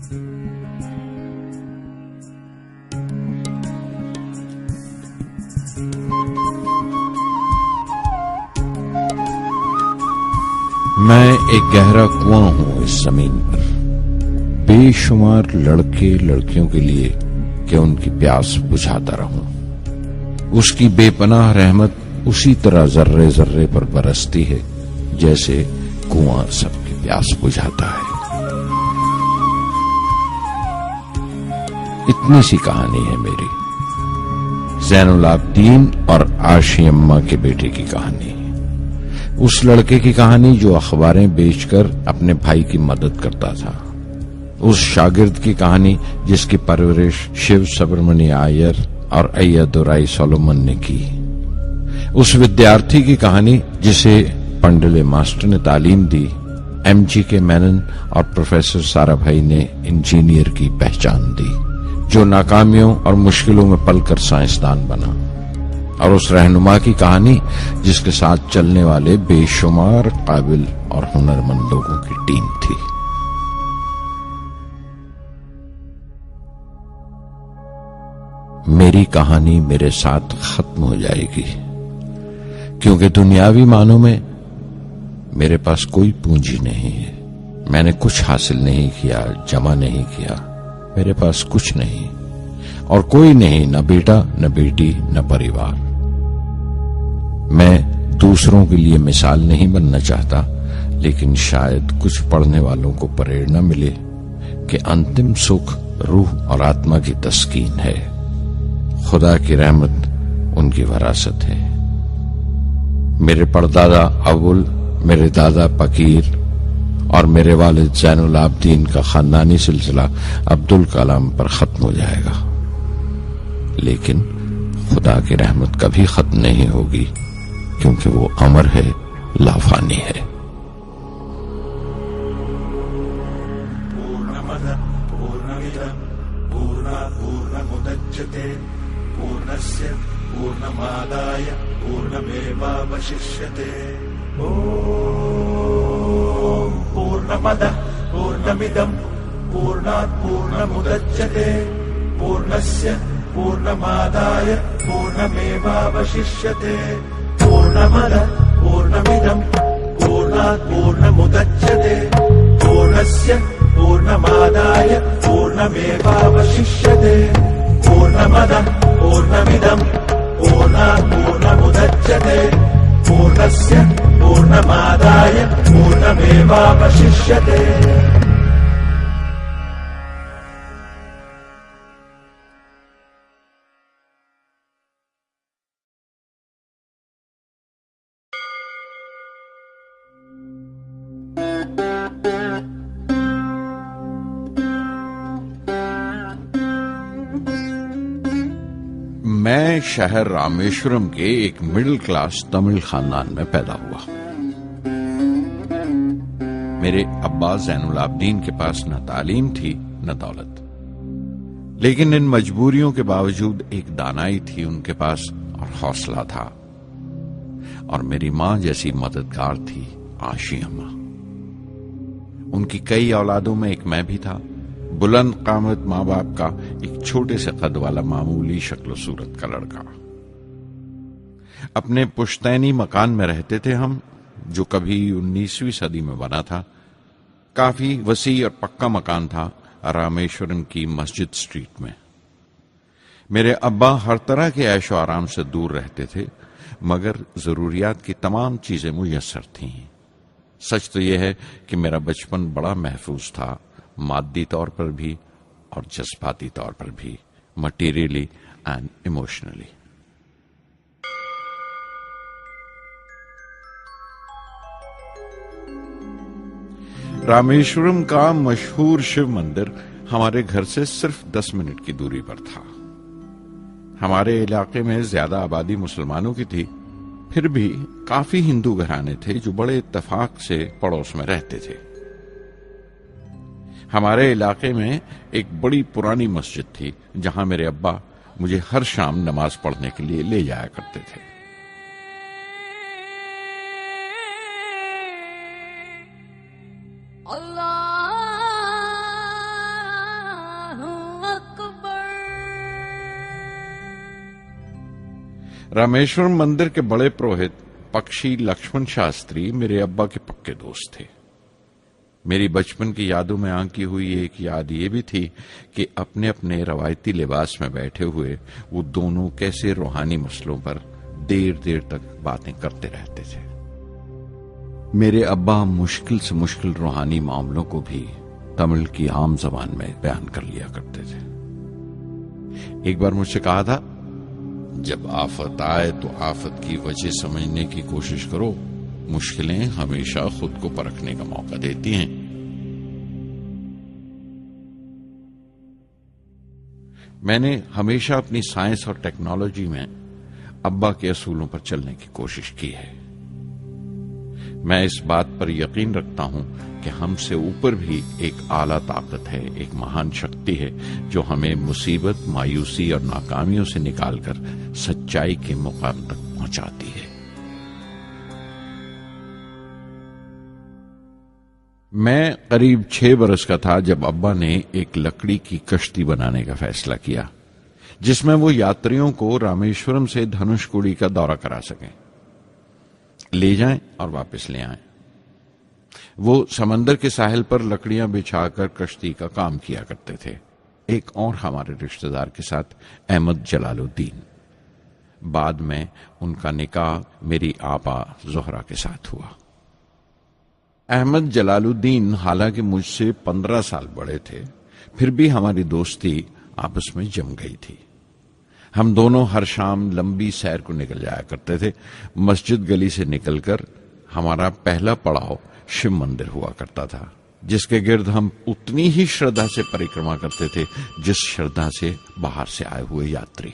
मैं एक गहरा कुआं हूं इस जमीन पर, बेशुमार लड़के लड़कियों के लिए कि उनकी प्यास बुझाता रहूं। उसकी बेपनाह रहमत उसी तरह जर्रे जर्रे पर बरसती है जैसे कुआं सबकी प्यास बुझाता है। इतनी सी कहानी है मेरी, ज़ैनुल आबदीन और आशी अम्मा के बेटे की कहानी। उस लड़के की कहानी जो अखबारें बेचकर अपने भाई की मदद करता था। उस शागिर्द की कहानी जिसकी परवरिश शिव सुब्रमण्य अय्यर और अय्यदुराई सोलोमन ने की। उस विद्यार्थी की कहानी जिसे पंडले मास्टर ने तालीम दी, MGK मेनन और प्रोफेसर साराभाई ने इंजीनियर की पहचान दी, जो नाकामियों और मुश्किलों में पलकर साइंसदान बना। और उस रहनुमा की कहानी जिसके साथ चलने वाले बेशुमार काबिल और हुनरमंद लोगों की टीम थी। मेरी कहानी मेरे साथ खत्म हो जाएगी, क्योंकि दुनियावी मानों में मेरे पास कोई पूंजी नहीं है। मैंने कुछ हासिल नहीं किया, जमा नहीं किया, मेरे पास कुछ नहीं और कोई नहीं, न बेटा न बेटी न परिवार। मैं दूसरों के लिए मिसाल नहीं बनना चाहता, लेकिन शायद कुछ पढ़ने वालों को प्रेरणा मिले कि अंतिम सुख रूह और आत्मा की तस्कीन है। खुदा की रहमत उनकी वरासत है। मेरे परदादा अबुल, मेरे दादा फकीर और मेरे वालिद ज़ैनुल आबदीन का खानदानी सिलसिला अब्दुल कलाम पर खत्म हो जाएगा, लेकिन खुदा की रहमत कभी खत्म नहीं होगी, क्योंकि वो अमर है, लाफानी है। पूर्णमद पूर्णमिदं पूर्णात् पूर्णमुदच्यते पूर्णस्य पूर्णमादाय पूर्णमेवावशिष्यते। ओम पूर्णमद पूर्णमिदं पूर्णात् पूर्णमुदच्यते पूर्णस्य पूर्णमादाय पूर्णमेवावशिष्यते। पूर्णमद पूर्णमिदं पूर्णात् पूर्णमुदच्यते पूर्णस्य पूर्णमादाय पूर्णमेवावशिष्यते। पूर्णमद पूर्णमिदं पूर्णात् पूर्णमुदच्यते पूर्णस्य पूर्णमादाय पूर्णमेवावशिष्यते। मैं शहर रामेश्वरम के एक मिडिल क्लास तमिल खानदान में पैदा हुआ। मेरे अब्बा ज़ैनुल आबदीन के पास न तालीम थी न दौलत, लेकिन इन मजबूरियों के बावजूद एक दानाई थी उनके पास और हौसला था। और मेरी मां जैसी मददगार थी आशी अम्मा। उनकी कई औलादों में एक मैं भी था, बुलंद कामत माँ बाप का एक छोटे से कद वाला मामूली शक्ल सूरत का लड़का। अपने पुश्तैनी मकान में रहते थे हम, जो कभी 19वीं सदी में बना था। काफी वसी और पक्का मकान था रामेश्वरम की मस्जिद स्ट्रीट में। मेरे अब्बा हर तरह के ऐशो आराम से दूर रहते थे, मगर जरूरियात की तमाम चीजें मुयस्सर थीं। सच तो यह है कि मेरा बचपन बड़ा महफूज था, मादी तौर पर भी और जज्बाती तौर पर भी, मटीरियली एंड इमोशनली। रामेश्वरम का मशहूर शिव मंदिर हमारे घर से सिर्फ 10 मिनट की दूरी पर था। हमारे इलाके में ज्यादा आबादी मुसलमानों की थी, फिर भी काफी हिंदू घराने थे जो बड़े इत्तेफाक से पड़ोस में रहते थे। हमारे इलाके में एक बड़ी पुरानी मस्जिद थी, जहां मेरे अब्बा मुझे हर शाम नमाज पढ़ने के लिए ले जाया करते थे। रामेश्वरम मंदिर के बड़े पुरोहित पक्षी लक्ष्मण शास्त्री मेरे अब्बा के पक्के दोस्त थे। मेरी बचपन की यादों में आंकी हुई एक याद ये भी थी कि अपने अपने रवायती लिबास में बैठे हुए वो दोनों कैसे रूहानी मसलों पर देर देर तक बातें करते रहते थे। मेरे अब्बा मुश्किल से मुश्किल रूहानी मामलों को भी तमिल की आम जबान में बयान कर लिया करते थे। एक बार मुझसे कहा था, जब आफत आए तो आफत की वजह समझने की कोशिश करो, मुश्किलें हमेशा खुद को परखने का मौका देती हैं। मैंने हमेशा अपनी साइंस और टेक्नोलॉजी में अब्बा के असूलों पर चलने की कोशिश की है। मैं इस बात पर यकीन रखता हूं कि हमसे ऊपर भी एक आला ताकत है, एक महान शक्ति है जो हमें मुसीबत, मायूसी और नाकामियों से निकालकर सच्चाई के मुकाम तक पहुंचाती है। मैं करीब 6 बरस का था जब अब्बा ने एक लकड़ी की कश्ती बनाने का फैसला किया, जिसमें वो यात्रियों को रामेश्वरम से धनुषकोडी का दौरा करा सकें, ले जाएं और वापस ले आएं। वो समंदर के साहिल पर लकड़ियां बिछाकर कश्ती का काम किया करते थे, एक और हमारे रिश्तेदार के साथ, अहमद जलालुद्दीन। बाद में उनका निकाह मेरी आपा जोहरा के साथ हुआ। अहमद जलालुद्दीन हालांकि मुझसे 15 साल बड़े थे, फिर भी हमारी दोस्ती आपस में जम गई थी। हम दोनों हर शाम लंबी सैर को निकल जाया करते थे। मस्जिद गली से निकलकर हमारा पहला पड़ाव शिव मंदिर हुआ करता था, जिसके गिर्द हम उतनी ही श्रद्धा से परिक्रमा करते थे जिस श्रद्धा से बाहर से आए हुए यात्री।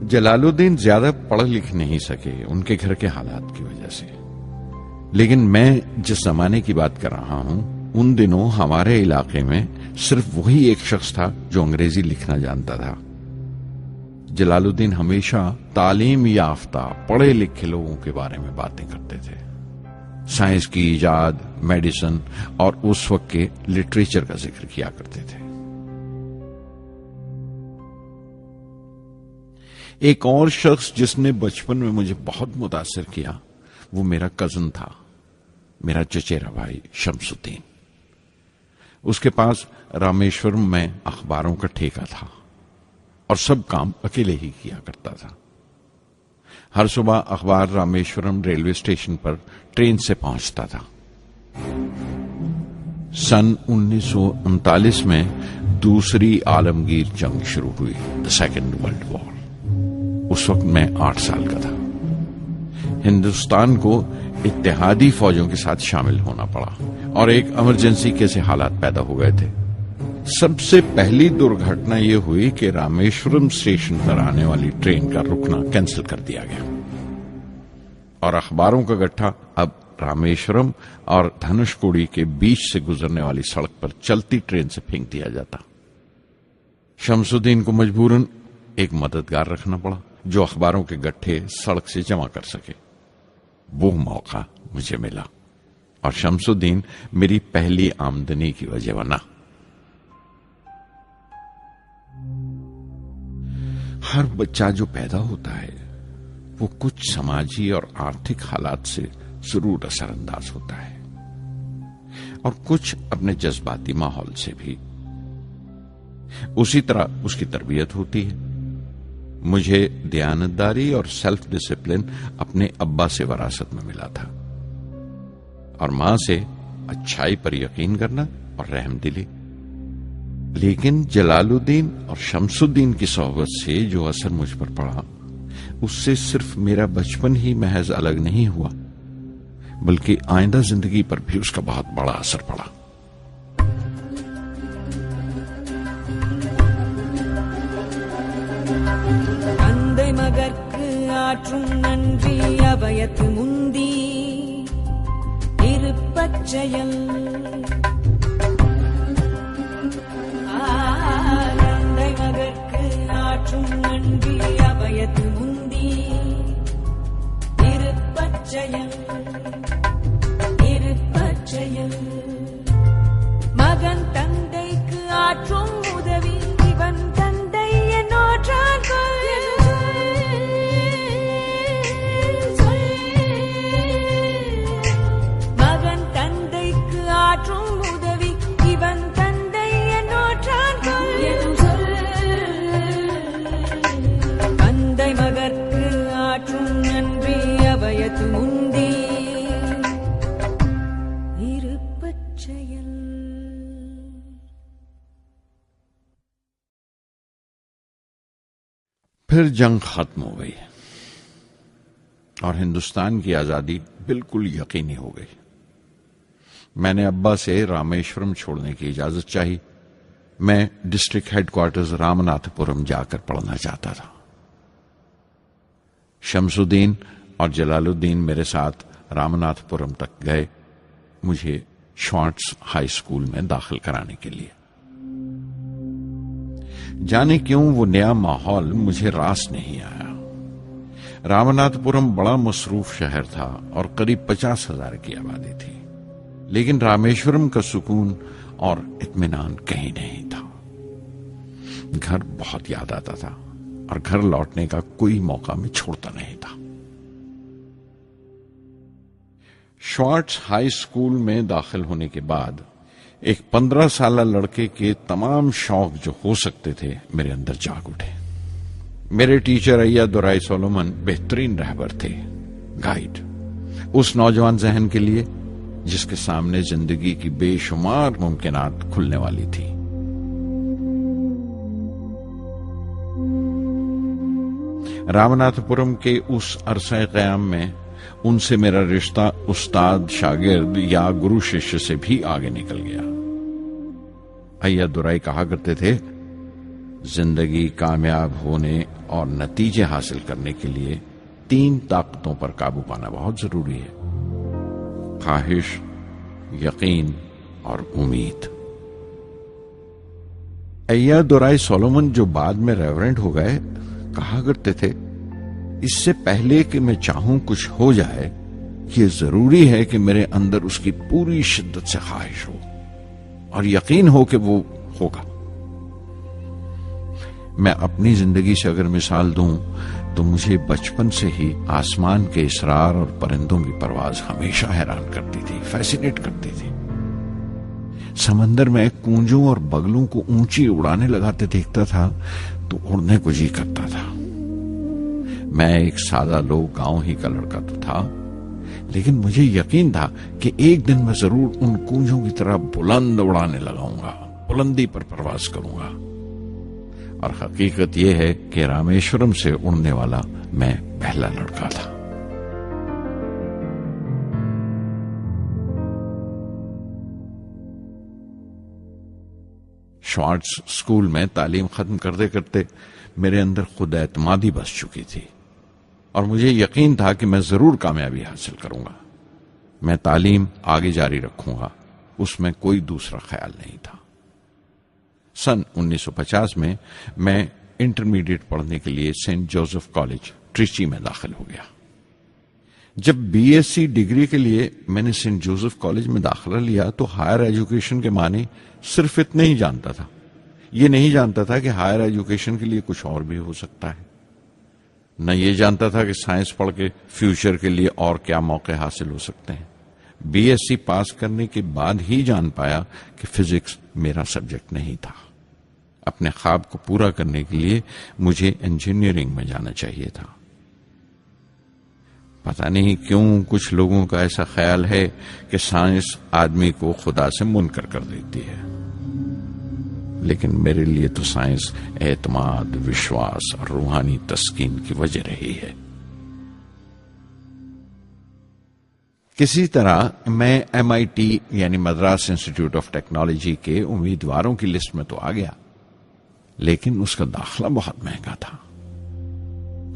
जलालुद्दीन ज्यादा पढ़ लिख नहीं सके उनके घर के हालात की वजह से, लेकिन मैं जिस जमाने की बात कर रहा हूं, उन दिनों हमारे इलाके में सिर्फ वही एक शख्स था जो अंग्रेजी लिखना जानता था। जलालुद्दीन हमेशा तालीम याफ्ता पढ़े लिखे लोगों के बारे में बातें करते थे, साइंस की इजाद, मेडिसिन और उस वक्त के लिटरेचर का जिक्र किया करते थे। एक और शख्स जिसने बचपन में मुझे बहुत मुतासिर किया वो मेरा कजन था, मेरा चचेरा भाई शमसुद्दीन। उसके पास रामेश्वरम में अखबारों का ठेका था और सब काम अकेले ही किया करता था। हर सुबह अखबार रामेश्वरम रेलवे स्टेशन पर ट्रेन से पहुंचता था। सन 1939 में दूसरी आलमगीर जंग शुरू हुई, द सेकेंड वर्ल्ड वॉर। उस वक्त मैं 8 साल का था। हिंदुस्तान को इत्तेहादी फौजों के साथ शामिल होना पड़ा और एक इमरजेंसी के हालात पैदा हो गए थे। सबसे पहली दुर्घटना यह हुई कि रामेश्वरम स्टेशन पर आने वाली ट्रेन का रुकना कैंसिल कर दिया गया और अखबारों का गट्ठा अब रामेश्वरम और धनुषकोडी के बीच से गुजरने वाली सड़क पर चलती ट्रेन से फेंक दिया जाता। शमसुद्दीन को मजबूरन एक मददगार रखना पड़ा जो अखबारों के गट्ठे सड़क से जमा कर सके। वो मौका मुझे मिला और शमसुद्दीन मेरी पहली आमदनी की वजह बना। हर बच्चा जो पैदा होता है वो कुछ समाजी और आर्थिक हालात से जरूर असरअंदाज होता है और कुछ अपने जज्बाती माहौल से भी। उसी तरह उसकी तरबियत होती है। मुझे दयानतदारी और सेल्फ डिसिप्लिन अपने अब्बा से विरासत में मिला था और मां से अच्छाई पर यकीन करना और रहमदिली। लेकिन जलालुद्दीन और शमसुद्दीन की सोहबत से जो असर मुझ पर पड़ा, उससे सिर्फ मेरा बचपन ही महज अलग नहीं हुआ, बल्कि आइंदा जिंदगी पर भी उसका बहुत बड़ा असर पड़ा। மகற்கு ஆற்றும் நன்றி அபயத்து முந்தி இருப்பச்செயல் தந்தை மகற்கு ஆற்றும் நன்றி அபயத்து முந்தி இருப்பச்செயல் இருப்பச்செயல் மகன் தந்தைக்கு ஆற்றும் உதவி இவன் தந்தை என்னோற்றார்கள் फिर जंग खत्म हो गई और हिंदुस्तान की आजादी बिल्कुल यकीनी हो गई। मैंने अब्बा से रामेश्वरम छोड़ने की इजाजत चाही। मैं डिस्ट्रिक्ट हेडक्वार्टर्स रामनाथपुरम जाकर पढ़ना चाहता था। शमसुद्दीन और जलालुद्दीन मेरे साथ रामनाथपुरम तक गए मुझे श्वार्ट्ज हाई स्कूल में दाखिल कराने के लिए। जाने क्यों वो नया माहौल मुझे रास नहीं आया। रामनाथपुरम बड़ा मसरूफ शहर था और करीब 50,000 की आबादी थी, लेकिन रामेश्वरम का सुकून और इत्मीनान कहीं नहीं था। घर बहुत याद आता था और घर लौटने का कोई मौका मैं छोड़ता नहीं था। श्वार्ट्ज हाई स्कूल में दाखिल होने के बाद एक 15 साल लड़के के तमाम शौक जो हो सकते थे मेरे अंदर जाग उठे। मेरे टीचर अय्यादुराई सोलोमन बेहतरीन रहबर थे, गाइड, उस नौजवान जहन के लिए जिसके सामने जिंदगी की बेशुमार मुमकिनात खुलने वाली थी। रामनाथपुरम के उस अरसे क़याम में उनसे मेरा रिश्ता उस्ताद शागिर्द या गुरु शिष्य से भी आगे निकल गया। अय्यादुराई कहा करते थे, जिंदगी कामयाब होने और नतीजे हासिल करने के लिए 3 ताकतों पर काबू पाना बहुत जरूरी है: ख्वाहिश, यकीन और उम्मीद। अय्यादुराई सोलोमन, जो बाद में रेवरेंड हो गए, कहा करते थे, इससे पहले कि मैं चाहूं कुछ हो जाए, ये जरूरी है कि मेरे अंदर उसकी पूरी शिद्दत से ख्वाहिश हो और यकीन हो कि वो होगा। मैं अपनी जिंदगी से अगर मिसाल दूं तो मुझे बचपन से ही आसमान के इसरार और परिंदों की परवाज हमेशा हैरान करती थी, फैसिनेट करती थी। समंदर में कूंजों और बगलों को ऊंची उड़ाने लगाते देखता था तो उड़ने को जी करता था। मैं एक सादा लोग गांव ही का लड़का तो था, लेकिन मुझे यकीन था कि एक दिन मैं जरूर उन कूंजों की तरह बुलंद उड़ाने लगाऊंगा, बुलंदी पर परवाज करूंगा। और हकीकत यह है कि रामेश्वरम से उड़ने वाला मैं पहला लड़का था। श्वार्ट्ज स्कूल में तालीम खत्म करते करते मेरे अंदर खुद एतमादी बस चुकी थी और मुझे यकीन था कि मैं जरूर कामयाबी हासिल करूंगा। मैं तालीम आगे जारी रखूंगा, उसमें कोई दूसरा ख्याल नहीं था। सन 1950 में मैं इंटरमीडिएट पढ़ने के लिए सेंट जोसेफ कॉलेज ट्रिची में दाखिल हो गया। जब बीएससी डिग्री के लिए मैंने सेंट जोसेफ कॉलेज में दाखिला लिया तो हायर एजुकेशन के माने सिर्फ इतने ही जानता था। ये नहीं जानता था कि हायर एजुकेशन के लिए कुछ और भी हो सकता है। न ये जानता था कि साइंस पढ़ के फ्यूचर के लिए और क्या मौके हासिल हो सकते हैं। बीएससी पास करने के बाद ही जान पाया कि फिजिक्स मेरा सब्जेक्ट नहीं था। अपने ख्वाब को पूरा करने के लिए मुझे इंजीनियरिंग में जाना चाहिए था। पता नहीं क्यों कुछ लोगों का ऐसा ख्याल है कि साइंस आदमी को खुदा से मुनकर कर देती है, लेकिन मेरे लिए तो साइंस एतमाद, विश्वास और रूहानी तस्कीन की वजह रही है। किसी तरह मैं MIT यानी मद्रास इंस्टीट्यूट ऑफ टेक्नोलॉजी के उम्मीदवारों की लिस्ट में तो आ गया, लेकिन उसका दाखिला बहुत महंगा था।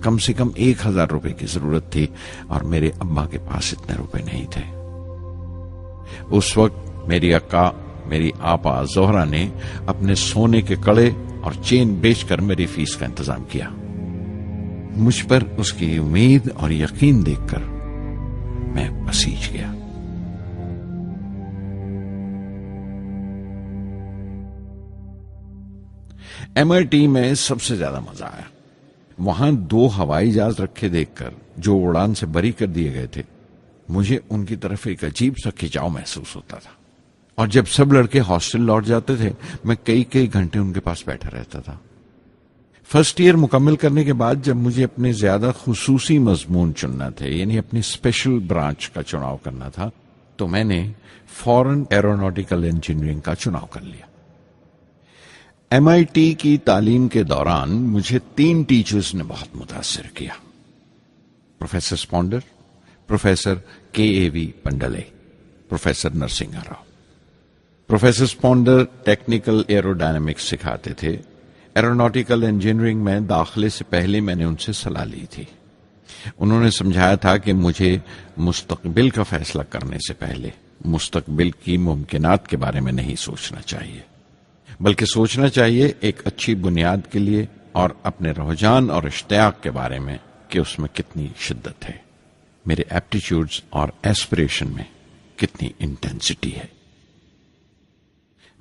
कम से कम 1,000 रुपए की जरूरत थी और मेरे अब्बा के पास इतने रुपए नहीं थे। उस वक्त मेरी अक्का, मेरी आपा जोहरा ने अपने सोने के कड़े और चेन बेचकर मेरी फीस का इंतजाम किया। मुझ पर उसकी उम्मीद और यकीन देखकर मैं पसीज गया। MIT में सबसे ज्यादा मजा आया। वहां 2 हवाई जहाज रखे देखकर जो उड़ान से बरी कर दिए गए थे, मुझे उनकी तरफ एक अजीब सा खिंचाव महसूस होता था। और जब सब लड़के हॉस्टल लौट जाते थे, मैं कई कई घंटे उनके पास बैठा रहता था। फर्स्ट ईयर मुकम्मल करने के बाद जब मुझे अपने ज्यादा खुसूसी मजमून चुनना थे, यानी अपनी स्पेशल ब्रांच का चुनाव करना था, तो मैंने फॉरेन एरोनॉटिकल इंजीनियरिंग का चुनाव कर लिया। MIT की तालीम के दौरान मुझे 3 टीचर्स ने बहुत मुतासिर किया। Professor Sponder, professor KAV Pandalai, professor Narasimha Rao. Professor Sponder technical aerodynamics सिखाते थे। एरोनॉटिकल इंजीनियरिंग में दाखिले से पहले मैंने उनसे सलाह ली थी। उन्होंने समझाया था कि मुझे मुस्तकबिल का फैसला करने से पहले मुस्तकबिल की मुमकिनात के बारे में नहीं सोचना चाहिए, बल्कि सोचना चाहिए एक अच्छी बुनियाद के लिए और अपने रुझान और इश्तियाक के बारे में कि उसमें कितनी शिद्दत है, मेरे एप्टीट्यूड्स और एस्पिरेशन में कितनी इंटेंसिटी है।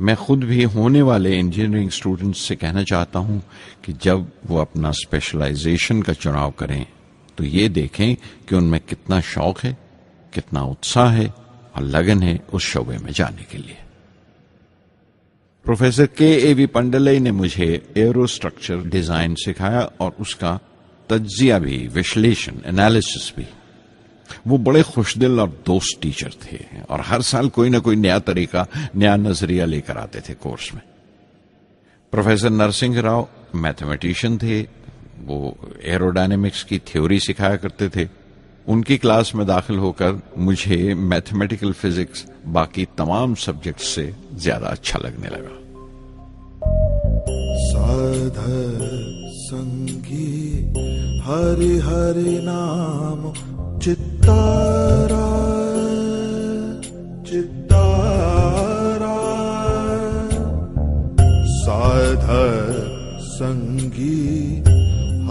मैं खुद भी होने वाले इंजीनियरिंग स्टूडेंट्स से कहना चाहता हूं कि जब वो अपना स्पेशलाइजेशन का चुनाव करें तो ये देखें कि उनमें कितना शौक है, कितना उत्साह है और लगन है उस शोबे में जाने के लिए। प्रोफेसर KAV पंडले ने मुझे एरोस्ट्रक्चर डिजाइन सिखाया और उसका तज्जिया भी, विश्लेषण, एनालिसिस भी। वो बड़े खुशदिल और दोस्त टीचर थे और हर साल कोई ना कोई नया तरीका, नया नजरिया लेकर आते थे कोर्स में। प्रोफेसर नरसिंह राव मैथमेटिशियन थे। वो एरोडायनेमिक्स की थ्योरी सिखाया करते थे। उनकी क्लास में दाखिल होकर मुझे मैथमेटिकल फिजिक्स बाकी तमाम सब्जेक्ट से ज्यादा अच्छा लगने लगा। साध संगी हरि हरि नाम चित्तारा चित्तारा, साध संगी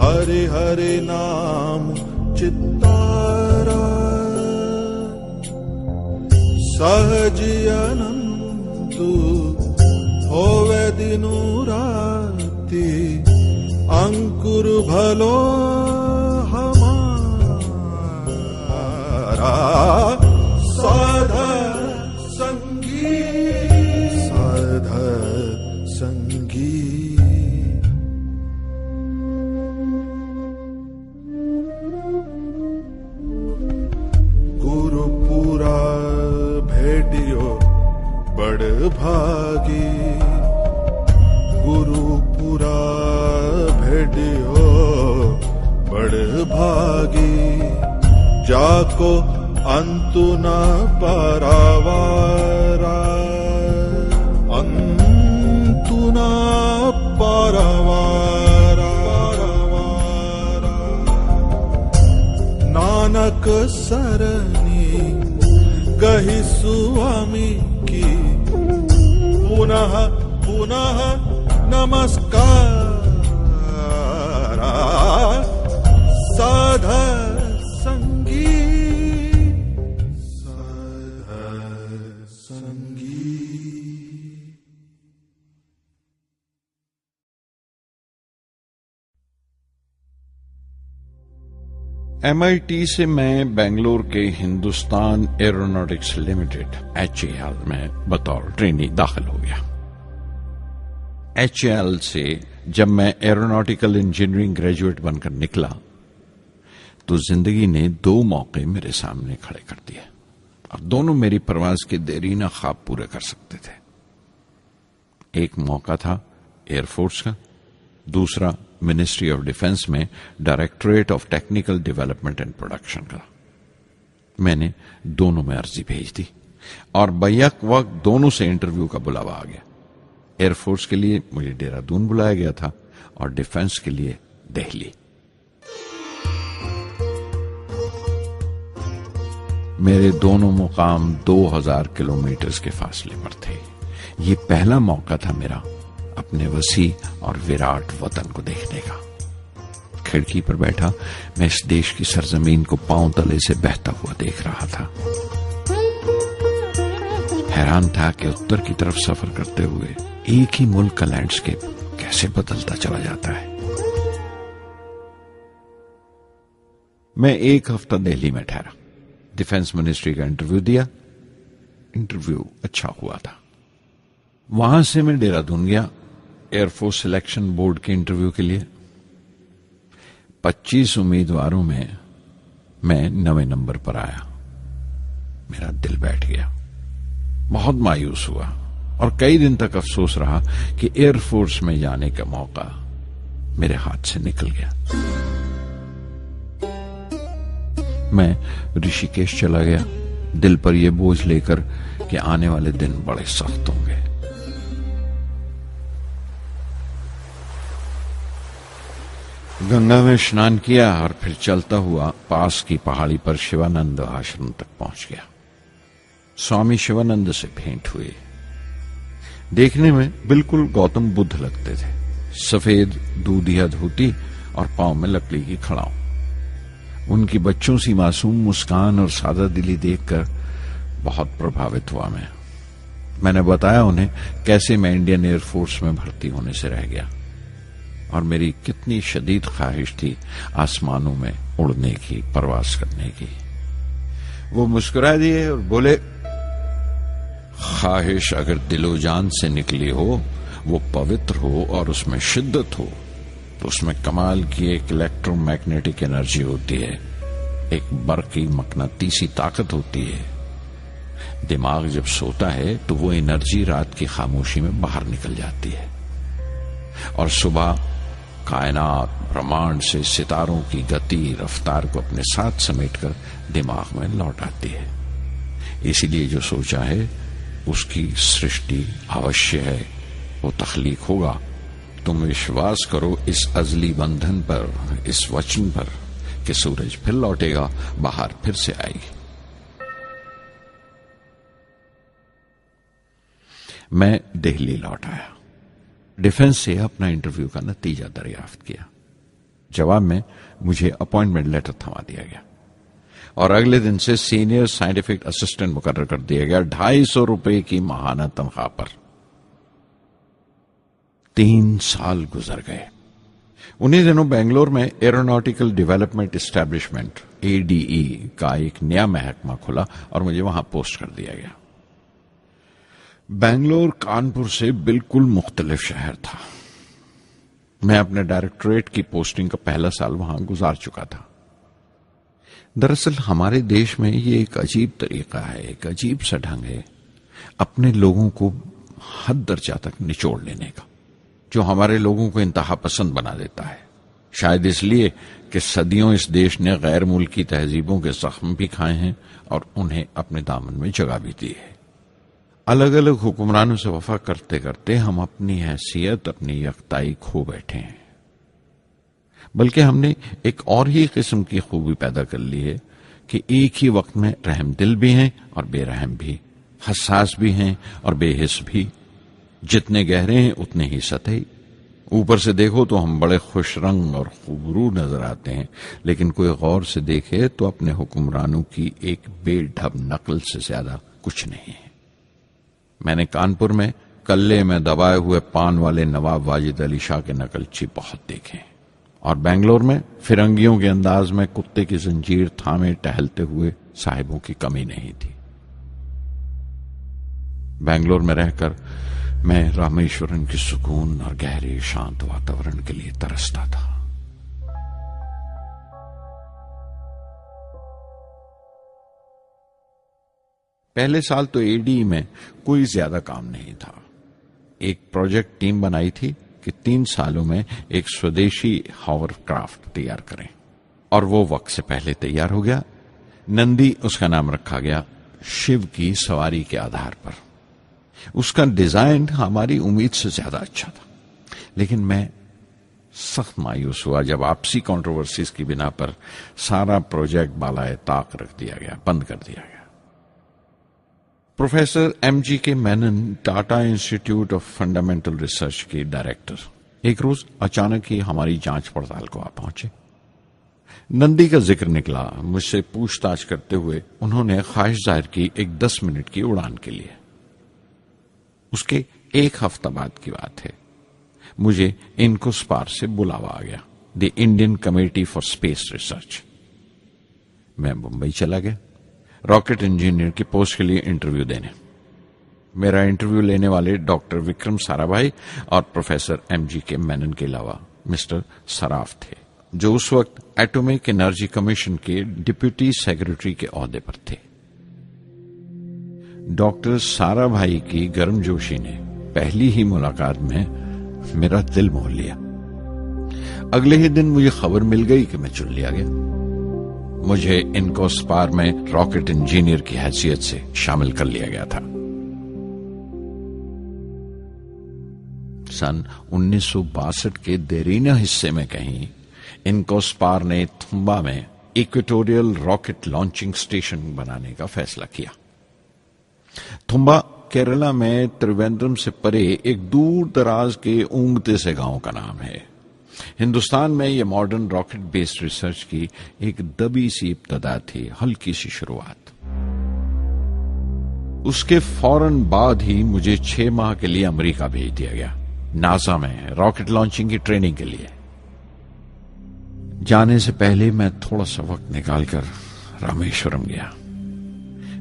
हरि हरि नाम चित्तारा, सहज अनंतु होवे दिनु राति, अंकुर भलो हमारा, साध संगी साध संगी। गुरुपुरा भेटियो बड़ भागी, गुरुपुरा भेटियो बड़ भागी, जाको अंतु न पारावारा, अंतु न पारावारा, नानक सरनी कही स्वामी की, पुनः पुनः नमस्कार, साध संगी साध संगी। MIT से मैं बेंगलोर के हिंदुस्तान एरोनॉटिक्स लिमिटेड HAL में बतौर ट्रेनी दाखिल हो गया। HAL से जब मैं एरोनॉटिकल इंजीनियरिंग ग्रेजुएट बनकर निकला तो जिंदगी ने 2 मौके मेरे सामने खड़े कर दिए और दोनों मेरी परवाज के देरीना ख्वाब पूरे कर सकते थे। एक मौका था एयरफोर्स का, दूसरा मिनिस्ट्री ऑफ डिफेंस में directorate of technical development and production का। मैंने दोनों में अर्जी भेज दी और बैक वक्त दोनों से इंटरव्यू का बुलावा आ गया। एयरफोर्स के लिए मुझे देहरादून बुलाया गया था और डिफेंस के लिए दिल्ली। मेरे दोनों मुकाम 2000 किलोमीटर के फासले पर थे। ये पहला मौका था मेरा अपने वसी और विराट वतन को देखने का। खिड़की पर बैठा मैं इस देश की सरजमीन को पांव तले से बहता हुआ देख रहा था। हैरान था कि उत्तर की तरफ सफर करते हुए एक ही मुल्क का लैंडस्केप कैसे बदलता चला जाता है। मैं 1 हफ्ता दिल्ली में ठहरा, डिफेंस मिनिस्ट्री का इंटरव्यू दिया। इंटरव्यू अच्छा हुआ था। वहां से मैं देहरादून गया एयरफोर्स सिलेक्शन बोर्ड के इंटरव्यू के लिए। 25 उम्मीदवारों में मैं 9वें नंबर पर आया। मेरा दिल बैठ गया, बहुत मायूस हुआ और कई दिन तक अफसोस रहा कि एयरफोर्स में जाने का मौका मेरे हाथ से निकल गया। मैं ऋषिकेश चला गया, दिल पर यह बोझ लेकर कि आने वाले दिन बड़े सख्त होंगे। गंगा में स्नान किया और फिर चलता हुआ पास की पहाड़ी पर शिवानंद आश्रम तक पहुंच गया। स्वामी शिवानंद से भेंट हुई। देखने में बिल्कुल गौतम बुद्ध लगते थे, सफेद दूधिया धोती और पांव में लकड़ी की खड़ाऊ। उनकी बच्चों सी मासूम मुस्कान और सादा दिली देखकर बहुत प्रभावित हुआ मैंने बताया उन्हें कैसे मैं इंडियन एयरफोर्स में भर्ती होने से रह गया और मेरी कितनी शदीद ख्वाहिश थी आसमानों में उड़ने की, परवास करने की। वो मुस्कुरा दिए और बोले, ख्वाहिश अगर दिलो जान से निकली हो, वो पवित्र हो और उसमें शिद्दत हो, तो उसमें कमाल की एक इलेक्ट्रोमैग्नेटिक एनर्जी होती है, एक बरकी मकनातीसी ताकत होती है। दिमाग जब सोता है तो वो एनर्जी रात की खामोशी में बाहर निकल जाती है और सुबह कायनात ब्रह्मांड से सितारों की गति रफ्तार को अपने साथ समेटकर दिमाग में लौट आती है। इसीलिए जो सोचा है उसकी सृष्टि अवश्य है, वो तख्लीक होगा। तुम विश्वास करो इस अजली बंधन पर, इस वचन पर कि सूरज फिर लौटेगा, बाहर फिर से आएगी। मैं दिल्ली लौट आया, डिफेंस से अपना इंटरव्यू का नतीजा दरियाफ्त किया। जवाब में मुझे अपॉइंटमेंट लेटर थमा दिया गया और अगले दिन से सीनियर साइंटिफिक असिस्टेंट मुकर्रर कर दिया गया, 250 रुपए की माहाना तनख्वाह पर। 3 साल गुजर गए। उन्हीं दिनों बेंगलोर में एरोनॉटिकल डेवलपमेंट एस्टेब्लिशमेंट ADE का एक नया महकमा खुला और मुझे वहां पोस्ट कर दिया गया। बेंगलोर कानपुर से बिल्कुल मुख्तलिफ शहर था। मैं अपने डायरेक्टोरेट की पोस्टिंग का पहला साल वहां गुजार चुका था। दरअसल हमारे देश में ये एक अजीब तरीका है, एक अजीब सा ढंग है अपने लोगों को हद दर्जा तक निचोड़ लेने का, जो हमारे लोगों को इंतहा पसंद बना देता है। शायद इसलिए कि सदियों इस देश ने गैर मुल्की तहजीबों के जख्म भी खाए हैं और उन्हें अपने दामन में जगह भी दी है। अलग अलग हुक्मरानों से वफा करते करते हम अपनी हैसियत, अपनी यकताई खो बैठे हैं। बल्कि हमने एक और ही किस्म की खूबी पैदा कर ली है कि एक ही वक्त में रहम दिल भी हैं और बेरहम भी, हसास भी हैं और बेहिस भी। जितने गहरे हैं उतने ही सतही। ऊपर से देखो तो हम बड़े खुश रंग और खूबरू नजर आते हैं, लेकिन कोई गौर से देखे तो अपने हुक्मरानों की एक बेढब नकल से ज्यादा कुछ नहीं है। मैंने कानपुर में कल्ले में दबाए हुए पान वाले नवाब वाजिद अली शाह के नकलची बहुत देखे और बेंगलोर में फिरंगियों के अंदाज में कुत्ते की जंजीर थामे टहलते हुए साहिबों की कमी नहीं थी। बेंगलोर में रहकर मैं रामेश्वरम की सुकून और गहरे शांत वातावरण के लिए तरसता था। पहले साल तो ADE में कोई ज्यादा काम नहीं था। एक प्रोजेक्ट टीम बनाई थी कि 3 सालों में एक स्वदेशी हॉवरक्राफ्ट तैयार करें और वो वक्त से पहले तैयार हो गया। नंदी उसका नाम रखा गया, शिव की सवारी के आधार पर। उसका डिजाइन हमारी उम्मीद से ज्यादा अच्छा था, लेकिन मैं सख्त मायूस हुआ जब आपसी कंट्रोवर्सीज की बिना पर सारा प्रोजेक्ट बालाए ताक रख दिया गया, बंद कर दिया गया। Professor MGK Menon, Tata institute of fundamental research के डायरेक्टर, एक रोज अचानक ही हमारी जांच पड़ताल को आ पहुंचे। नंदी का जिक्र निकला। मुझसे पूछताछ करते हुए उन्होंने ख्वाहिश जाहिर की एक 10 मिनट की उड़ान के लिए। उसके 1 हफ्ता बाद की बात है। मुझे इनकोस्पार से बुलावा आ गया, the Indian committee for space research. मैं मुंबई चला गया रॉकेट इंजीनियर की पोस्ट के लिए इंटरव्यू देने। मेरा इंटरव्यू लेने वाले डॉक्टर विक्रम साराभाई और प्रोफेसर MGK मेनन के अलावा मिस्टर सराफ थे, जो उस वक्त एटॉमिक एनर्जी कमीशन के डिप्यूटी सेक्रेटरी के ओहदे पर थे। डॉक्टर साराभाई की गर्मजोशी ने पहली ही मुलाकात में मेरा दिल मोह लिया। अगले ही दिन मुझे खबर मिल गई कि मैं चुन लिया गया। मुझे इनकोस्पार में रॉकेट इंजीनियर की हैसियत से शामिल कर लिया गया था। सन 1962 के देरीना हिस्से में कहीं इनकोस्पार ने थुम्बा में इक्वेटोरियल रॉकेट लॉन्चिंग स्टेशन बनाने का फैसला किया। थुम्बा केरला में त्रिवेंद्रम से परे एक दूर दराज के ऊंगते से गांव का नाम है। हिंदुस्तान में यह मॉडर्न रॉकेट बेस्ड रिसर्च की एक दबी सी इब्तदा थी, हल्की सी शुरुआत। उसके फौरन बाद ही मुझे 6 माह के लिए अमेरिका भेज दिया गया, नासा में रॉकेट लॉन्चिंग की ट्रेनिंग के लिए। जाने से पहले मैं थोड़ा सा वक्त निकालकर रामेश्वरम गया।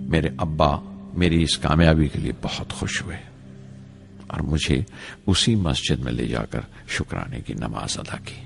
मेरे अब्बा मेरी इस कामयाबी के लिए बहुत खुश हुए और मुझे उसी मस्जिद में ले जाकर शुक्राने की नमाज अदा की।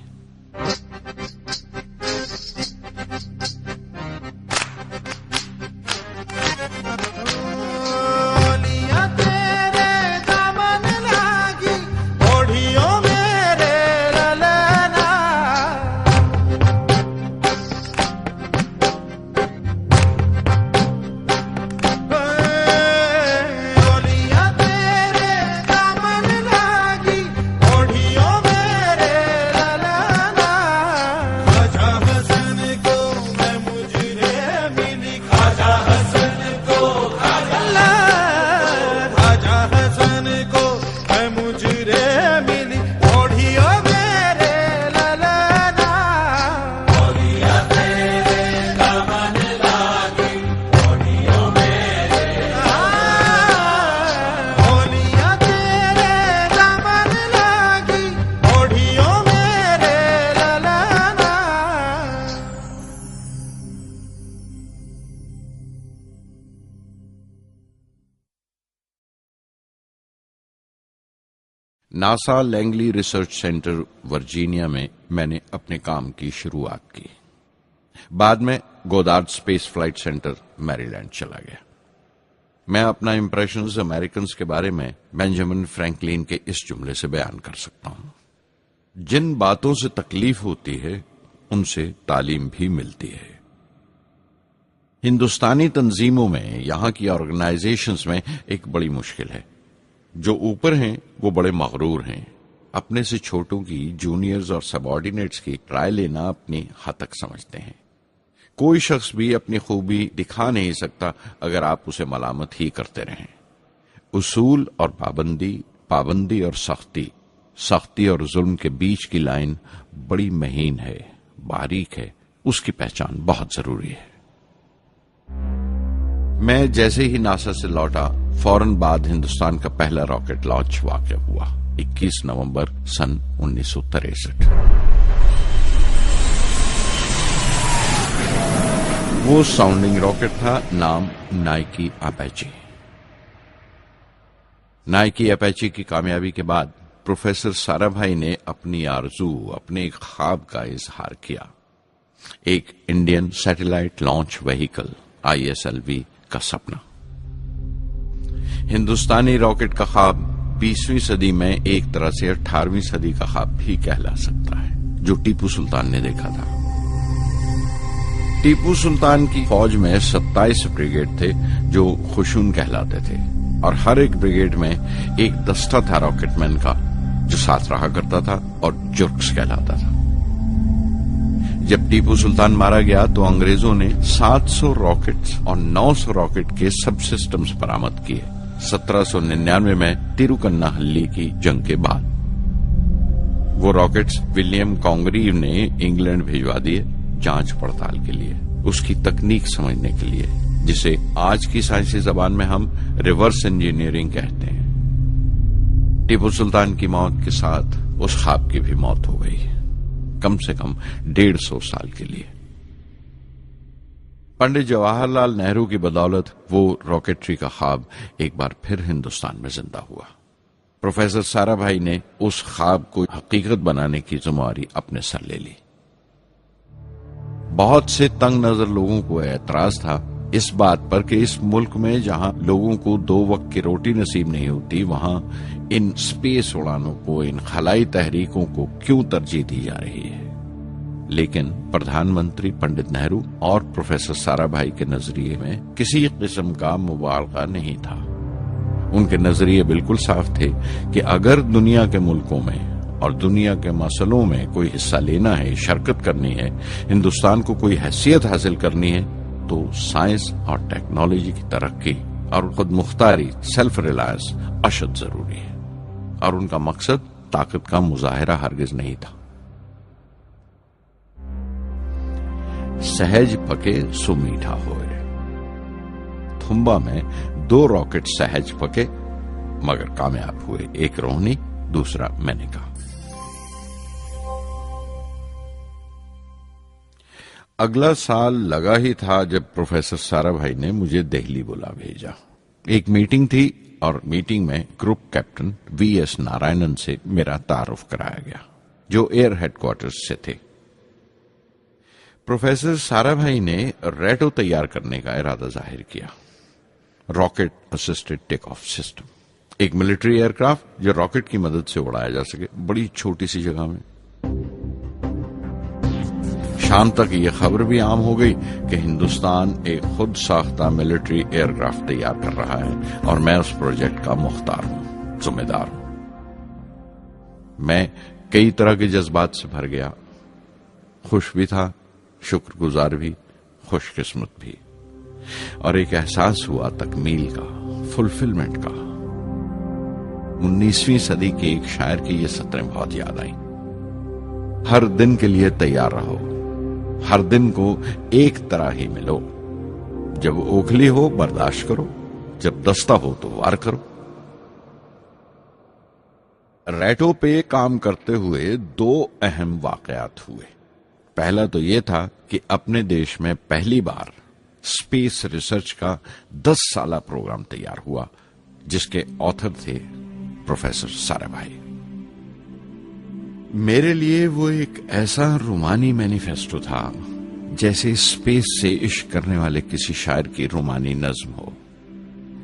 NASA Langley research centre Virginia में मैंने अपने काम की शुरुआत की। बाद में Goddard space flight centre Maryland चला गया। मैं अपना इंप्रेशंस अमेरिकन्स के बारे में बेंजामिन फ्रैंकलिन के इस जुमले से बयान कर सकता हूं, जिन बातों से तकलीफ होती है उनसे तालीम भी मिलती है। हिंदुस्तानी तंजीमों में, यहां की ऑर्गेनाइजेशंस में एक बड़ी मुश्किल है। जो ऊपर हैं वो बड़े मगरूर हैं, अपने से छोटों की, जूनियर्स और सबऑर्डिनेट्स की राय लेना अपनी हतक समझते हैं। कोई शख्स भी अपनी खूबी दिखा नहीं सकता अगर आप उसे मलामत ही करते रहें। उसूल और पाबंदी, पाबंदी और सख्ती, सख्ती और जुल्म के बीच की लाइन बड़ी महीन है, बारीक है, उसकी पहचान बहुत जरूरी है। मैं जैसे ही नासा से लौटा, फौरन बाद हिंदुस्तान का पहला रॉकेट लॉन्च वाक़या हुआ, 21 नवंबर सन 1963। वो साउंडिंग रॉकेट था, नाम नाइकी अपैची। नाइकी अपैची की कामयाबी के बाद प्रोफेसर साराभाई ने अपनी आरजू, अपने एक ख्वाब का इजहार किया, एक Indian satellite launch vehicle ISLV का सपना। हिंदुस्तानी रॉकेट का ख्वाब 20वीं सदी में एक तरह से 18वीं सदी का ख्वाब भी कहला सकता है, जो टीपू सुल्तान ने देखा था। टीपू सुल्तान की फौज में 27 ब्रिगेड थे जो खुशून कहलाते थे, और हर एक ब्रिगेड में एक दस्ता था रॉकेटमैन का जो साथ रहा करता था और जुर्क्स कहलाता था। जब टीपू सुल्तान मारा गया तो अंग्रेजों ने 700 रॉकेट्स और 900 रॉकेट के सब सिस्टम्स बरामद किए 1799 में तिरुकन्नाहल्ली की जंग के बाद। वो रॉकेट्स विलियम कॉन्गरीव ने इंग्लैंड भिजवा दिए जांच पड़ताल के लिए, उसकी तकनीक समझने के लिए, जिसे आज की साइंसी जबान में हम रिवर्स इंजीनियरिंग कहते हैं। टीपू सुल्तान की मौत के साथ उस ख्वाब की भी मौत हो गई, कम से कम 150 साल के लिए। पंडित जवाहरलाल नेहरू की बदौलत वो रॉकेटरी का ख्वाब एक बार फिर हिंदुस्तान में जिंदा हुआ। प्रोफेसर साराभाई ने उस ख्वाब को हकीकत बनाने की जिम्मेदारी अपने सर ले ली। बहुत से तंग नजर लोगों को एतराज था इस बात पर कि इस मुल्क में जहां लोगों को 2 वक्त की रोटी नसीब नहीं होती, वहां इन स्पेस उड़ानों को, इन खलाई तहरीकों को क्यों तरजीह दी जा रही है। लेकिन प्रधानमंत्री पंडित नेहरू और प्रोफेसर साराभाई के नजरिए में किसी किस्म का मुबालगा नहीं था। उनके नजरिए बिल्कुल साफ थे कि अगर दुनिया के मुल्कों में और दुनिया के मसलों में कोई हिस्सा लेना है, शिरकत करनी है, हिंदुस्तान को कोई हैसियत हासिल करनी है, तो साइंस और टेक्नोलॉजी की तरक्की और खुद मुख्तारी, सेल्फ रिलायंस अशद जरूरी है। और उनका मकसद ताकत का मुजाहिरा हरगिज नहीं था। सहज पके सो मीठा होए। थुम्बा में 2 रॉकेट सहज पके मगर कामयाब हुए, एक रोहिणी, दूसरा मेनका। अगला साल लगा ही था जब प्रोफेसर साराभाई ने मुझे दिल्ली बुला भेजा। एक मीटिंग थी और मीटिंग में ग्रुप कैप्टन वीएस नारायणन से मेरा तारुफ कराया गया, जो एयर हेडक्वार्टर्स से थे। प्रोफेसर साराभाई ने रेटो तैयार करने का इरादा जाहिर किया, rocket assisted take off system, एक मिलिट्री एयरक्राफ्ट जो रॉकेट की मदद से उड़ाया जा सके बड़ी छोटी सी जगह में। शाम तक यह खबर भी आम हो गई कि हिंदुस्तान एक खुद साख्ता मिलिट्री एयरक्राफ्ट तैयार कर रहा है और मैं उस प्रोजेक्ट का मुख्तार हूं, जिम्मेदार हूं। मैं कई तरह के जज्बात से भर गया, खुश भी था, शुक्रगुजार भी, खुशकिस्मत भी, और एक एहसास हुआ तकमील का, फुलफिलमेंट का। 19वीं सदी के एक शायर की ये सतरें बहुत याद आई। हर दिन के लिए तैयार रहो, हर दिन को एक तरह ही मिलो। जब ओखली हो बर्दाश्त करो, जब दस्ता हो तो वार करो। रेटो पे काम करते हुए 2 अहम वाकयात हुए। पहला तो यह था कि अपने देश में पहली बार स्पेस रिसर्च का 10 साला प्रोग्राम तैयार हुआ, जिसके ऑथर थे प्रोफेसर साराभाई। मेरे लिए वो एक ऐसा रूमानी मैनिफेस्टो था जैसे स्पेस से इश्क करने वाले किसी शायर की रूमानी नज्म हो,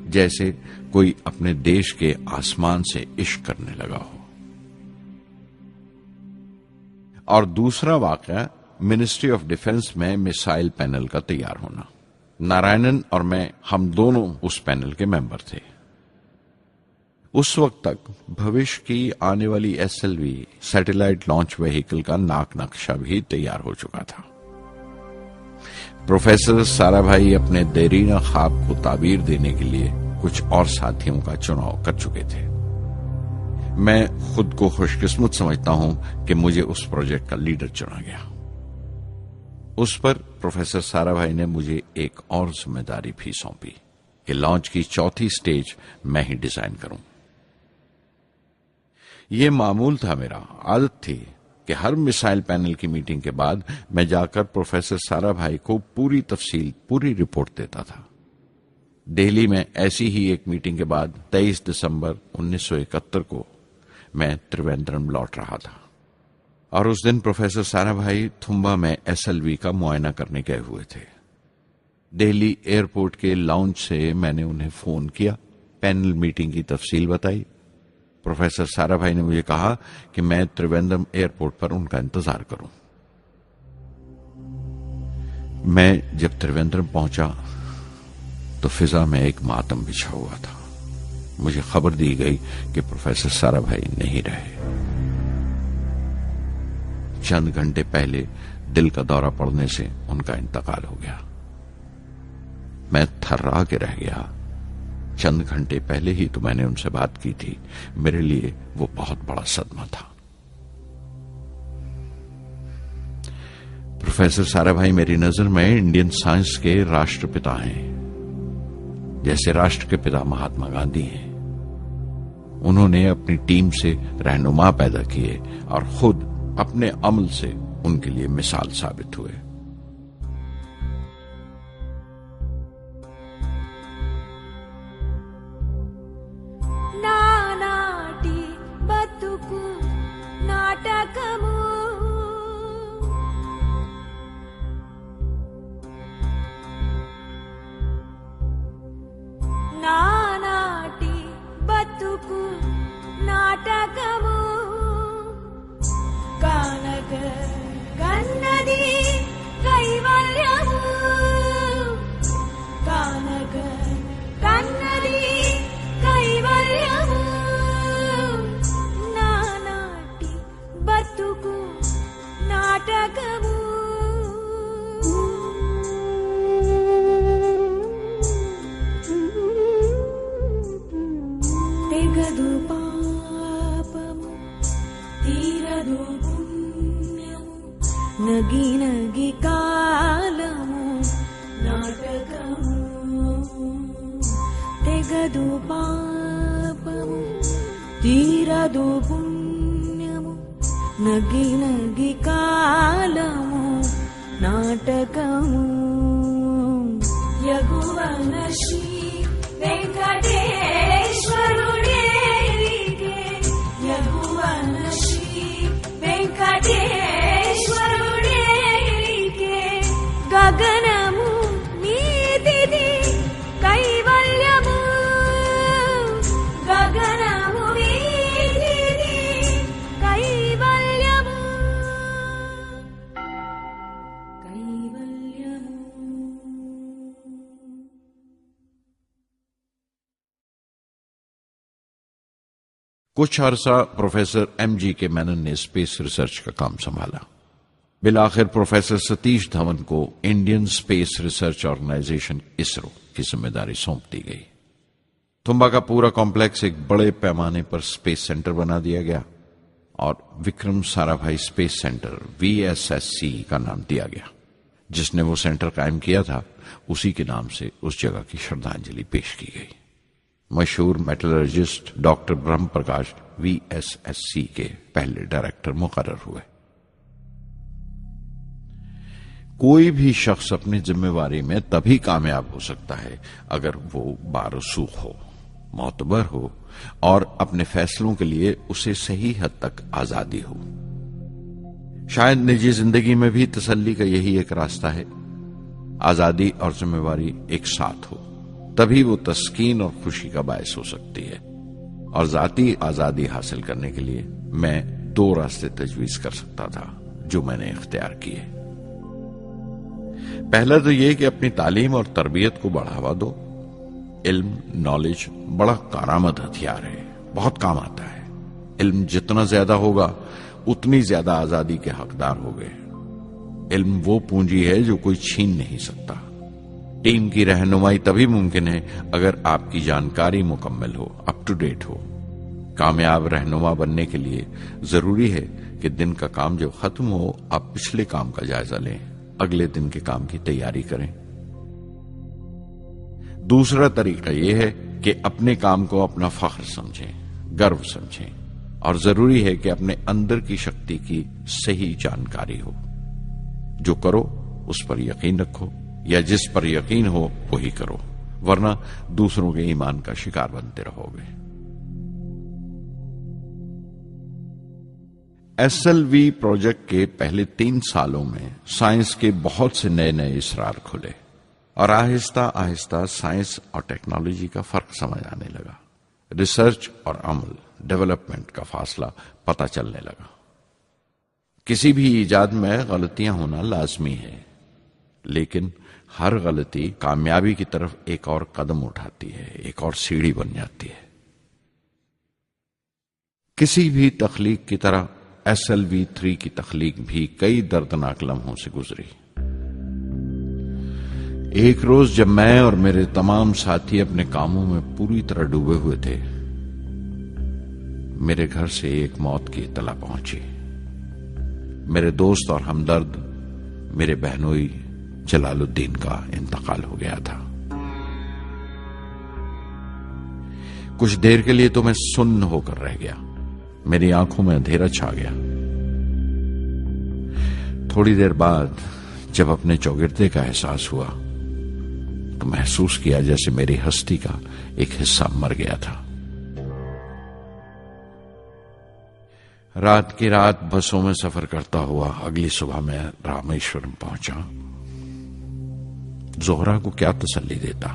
जैसे कोई अपने देश के आसमान से इश्क करने लगा हो। और दूसरा वाकया मिनिस्ट्री ऑफ डिफेंस में मिसाइल पैनल का तैयार होना। नारायणन और मैं, हम दोनों उस पैनल के मेंबर थे। उस वक्त तक भविष्य की आने वाली SLV सैटेलाइट लॉन्च व्हीकल का नाक नक्शा भी तैयार हो चुका था। प्रोफेसर साराभाई अपने देरीना ख्वाब को ताबीर देने के लिए कुछ और साथियों का चुनाव कर चुके थे। मैं खुद को खुशकिस्मत समझता हूं कि मुझे उस प्रोजेक्ट का लीडर चुना गया। उस पर प्रोफेसर साराभाई ने मुझे एक और जिम्मेदारी भी सौंपी कि लॉन्च की 4थी स्टेज मैं ही डिजाइन करूं। यह मामूल था, मेरा आदत थी कि हर मिसाइल पैनल की मीटिंग के बाद मैं जाकर प्रोफेसर साराभाई को पूरी तफसील, पूरी रिपोर्ट देता था। दिल्ली में ऐसी ही एक मीटिंग के बाद 23 दिसंबर 1971 को मैं त्रिवेंद्रम लौट रहा था और उस दिन प्रोफेसर साराभाई थुम्बा में SLV का मुआयना करने गए हुए थे। दिल्ली एयरपोर्ट के लाउंज से मैंने उन्हें फोन किया, पैनल मीटिंग की तफसील बताई। प्रोफेसर साराभाई ने मुझे कहा कि मैं त्रिवेंद्रम एयरपोर्ट पर उनका इंतजार करूं। मैं जब त्रिवेंद्रम पहुंचा तो फिजा में एक मातम बिछा हुआ था। मुझे खबर दी गई कि प्रोफेसर साराभाई नहीं रहे। चंद घंटे पहले दिल का दौरा पड़ने से उनका इंतकाल हो गया। मैं थर्रा के रह गया। चंद घंटे पहले ही तो मैंने उनसे बात की थी। मेरे लिए वो बहुत बड़ा सदमा था। प्रोफेसर साराभाई मेरी नजर में इंडियन साइंस के राष्ट्रपिता हैं, जैसे राष्ट्र के पिता महात्मा गांधी हैं। उन्होंने अपनी टीम से रहनुमा पैदा किए और खुद अपने अमल से उनके लिए मिसाल साबित हुए। నానాటి బతుకు నాటకము తీరదు పాపము తీరదు పుణ్యము నగి నగి కాలము నాటకము యగువన శ్రీ వెంకటేశ్వరుడేరికే యగువన శ్రీ వెంకటేశ్వరుడేరికే గగనము నీతిది కైవల్యము గగనము నీతిది కైవల్యము కైవల్యము. कुछ अरसा प्रोफेसर एमजी के मेनन ने स्पेस रिसर्च का काम संभाला. बिलाखिर प्रोफेसर सतीश धवन को Indian space research organisation ISRO की जिम्मेदारी सौंप दी गई. तुम्बा का पूरा कॉम्प्लेक्स एक बड़े पैमाने पर स्पेस सेंटर बना दिया गया और Vikram Sarabhai space centre VSSC का नाम दिया गया. जिसने वो सेंटर कायम किया था उसी के नाम से उस जगह की श्रद्धांजलि पेश की गई. मशहूर मेटलर्जिस्ट डॉक्टर ब्रह्म प्रकाश VSSC के पहले डायरेक्टर मुकर्रर हुए. कोई भी शख्स अपनी जिम्मेवारी में तभी कामयाब हो सकता है अगर वो बारसूख हो, मोतबर हो और अपने फैसलों के लिए उसे सही हद तक आजादी हो. शायद निजी जिंदगी में भी तसल्ली का यही एक रास्ता है. आजादी और जिम्मेवारी एक साथ हो तभी वो तस्कीन और खुशी का बायस हो सकती है. और जाती आजादी हासिल करने के लिए मैं 2 रास्ते तजवीज कर सकता था जो मैंने इख्तियार किए. पहला तो यह कि अपनी तालीम और तरबियत को बढ़ावा दो. इल्म, नॉलेज बड़ा कारआमद हथियार है, बहुत काम आता है. इल्म जितना ज्यादा होगा उतनी ज्यादा आजादी के हकदार होगे. इल्म वो पूंजी है जो कोई छीन नहीं सकता. टीम की रहनुमाई तभी मुमकिन है अगर आपकी जानकारी मुकम्मल हो, अप टू डेट हो. कामयाब रहनुमा बनने के लिए जरूरी है कि दिन का काम जब खत्म हो आप पिछले काम का जायजा लें, अगले दिन के काम की तैयारी करें. दूसरा तरीका यह है कि अपने काम को अपना फख्र समझें, गर्व समझें और जरूरी है कि अपने अंदर की शक्ति की सही जानकारी हो. जो करो उस पर यकीन रखो या जिस पर यकीन हो वही करो, वरना दूसरों के ईमान का शिकार बनते रहोगे. SLV प्रोजेक्ट के पहले 3 सालों में साइंस के बहुत से नए नए इसरार खुले और आहिस्ता आहिस्ता साइंस और टेक्नोलॉजी का फर्क समझ आने लगा. रिसर्च और अमल, डेवलपमेंट का फासला पता चलने लगा. किसी भी इजाद में गलतियां होना लाजमी है, लेकिन हर गलती कामयाबी की तरफ एक और कदम उठाती है, एक और सीढ़ी बन जाती है. किसी भी तख्लीक की तरह SLV-3 की तख्लीक भी कई दर्दनाक लम्हों से गुजरी. एक रोज जब मैं और मेरे तमाम साथी अपने कामों में पूरी तरह डूबे हुए थे, मेरे घर से एक मौत की इत्तला पहुंची. मेरे दोस्त और हमदर्द मेरे बहनोई जलालुद्दीन का इंतकाल हो गया था. कुछ देर के लिए तो मैं सुन्न होकर रह गया. मेरी आंखों में अंधेरा छा गया. थोड़ी देर बाद जब अपने चौगिरदे का एहसास हुआ तो महसूस किया जैसे मेरी हस्ती का एक हिस्सा मर गया था. रात की रात बसों में सफर करता हुआ अगली सुबह मैं रामेश्वरम पहुंचा. जोहरा को क्या तसल्ली देता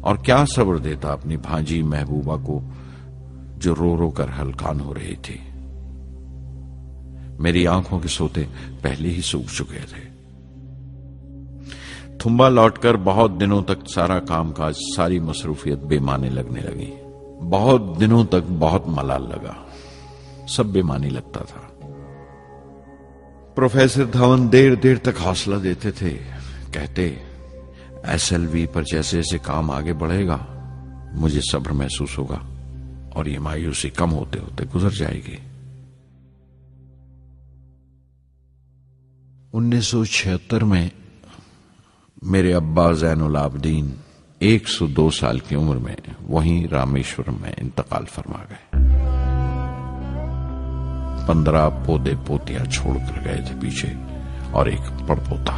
और क्या सब्र देता अपनी भांजी महबूबा को जो रो रो कर हलकान हो रही थी. मेरी आंखों के सोते पहले ही सूख चुके थे. थुम्बा लौटकर बहुत दिनों तक सारा कामकाज, सारी मसरूफियत बेमानी लगने लगी. बहुत दिनों तक बहुत मलाल लगा, सब बेमानी लगता था. प्रोफेसर धवन देर देर तक हौसला देते थे. कहते SLV पर जैसे जैसे काम आगे बढ़ेगा मुझे सब्र महसूस होगा और ये मायूसी कम होते होते गुजर जाएगी. 1976 में मेरे अब्बा ज़ैनुल आबदीन 102 साल की उम्र में वहीं रामेश्वरम में इंतकाल फरमा गए। 15 पोते पोतियां छोड़कर गए थे पीछे और एक पड़पोता।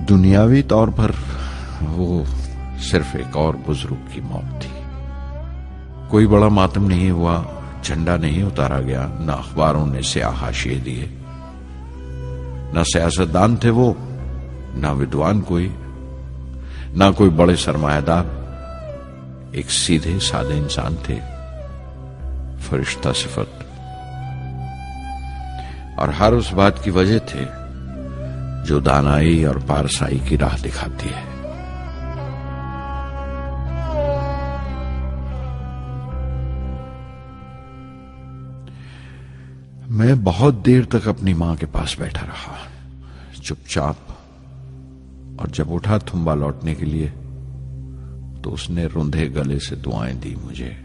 दुनियावी तौर पर वो सिर्फ एक और बुजुर्ग की मौत थी। कोई बड़ा मातम नहीं हुआ, झंडा नहीं उतारा गया, न अखबारों ने स्याह हाशिए दिए, न सियासतदान थे वो, न विद्वान कोई, न कोई बड़े सरमायादार। एक सीधे सादे इंसान थे, फरिश्ता सिफत। और हर उस बात की वजह थे जो दानाई और पारसाई की राह दिखाती है। मैं बहुत देर तक अपनी मां के पास बैठा रहा, चुपचाप। और जब उठा थुम्बा लौटने के लिए तो उसने रुंधे गले से दुआएं दी मुझे।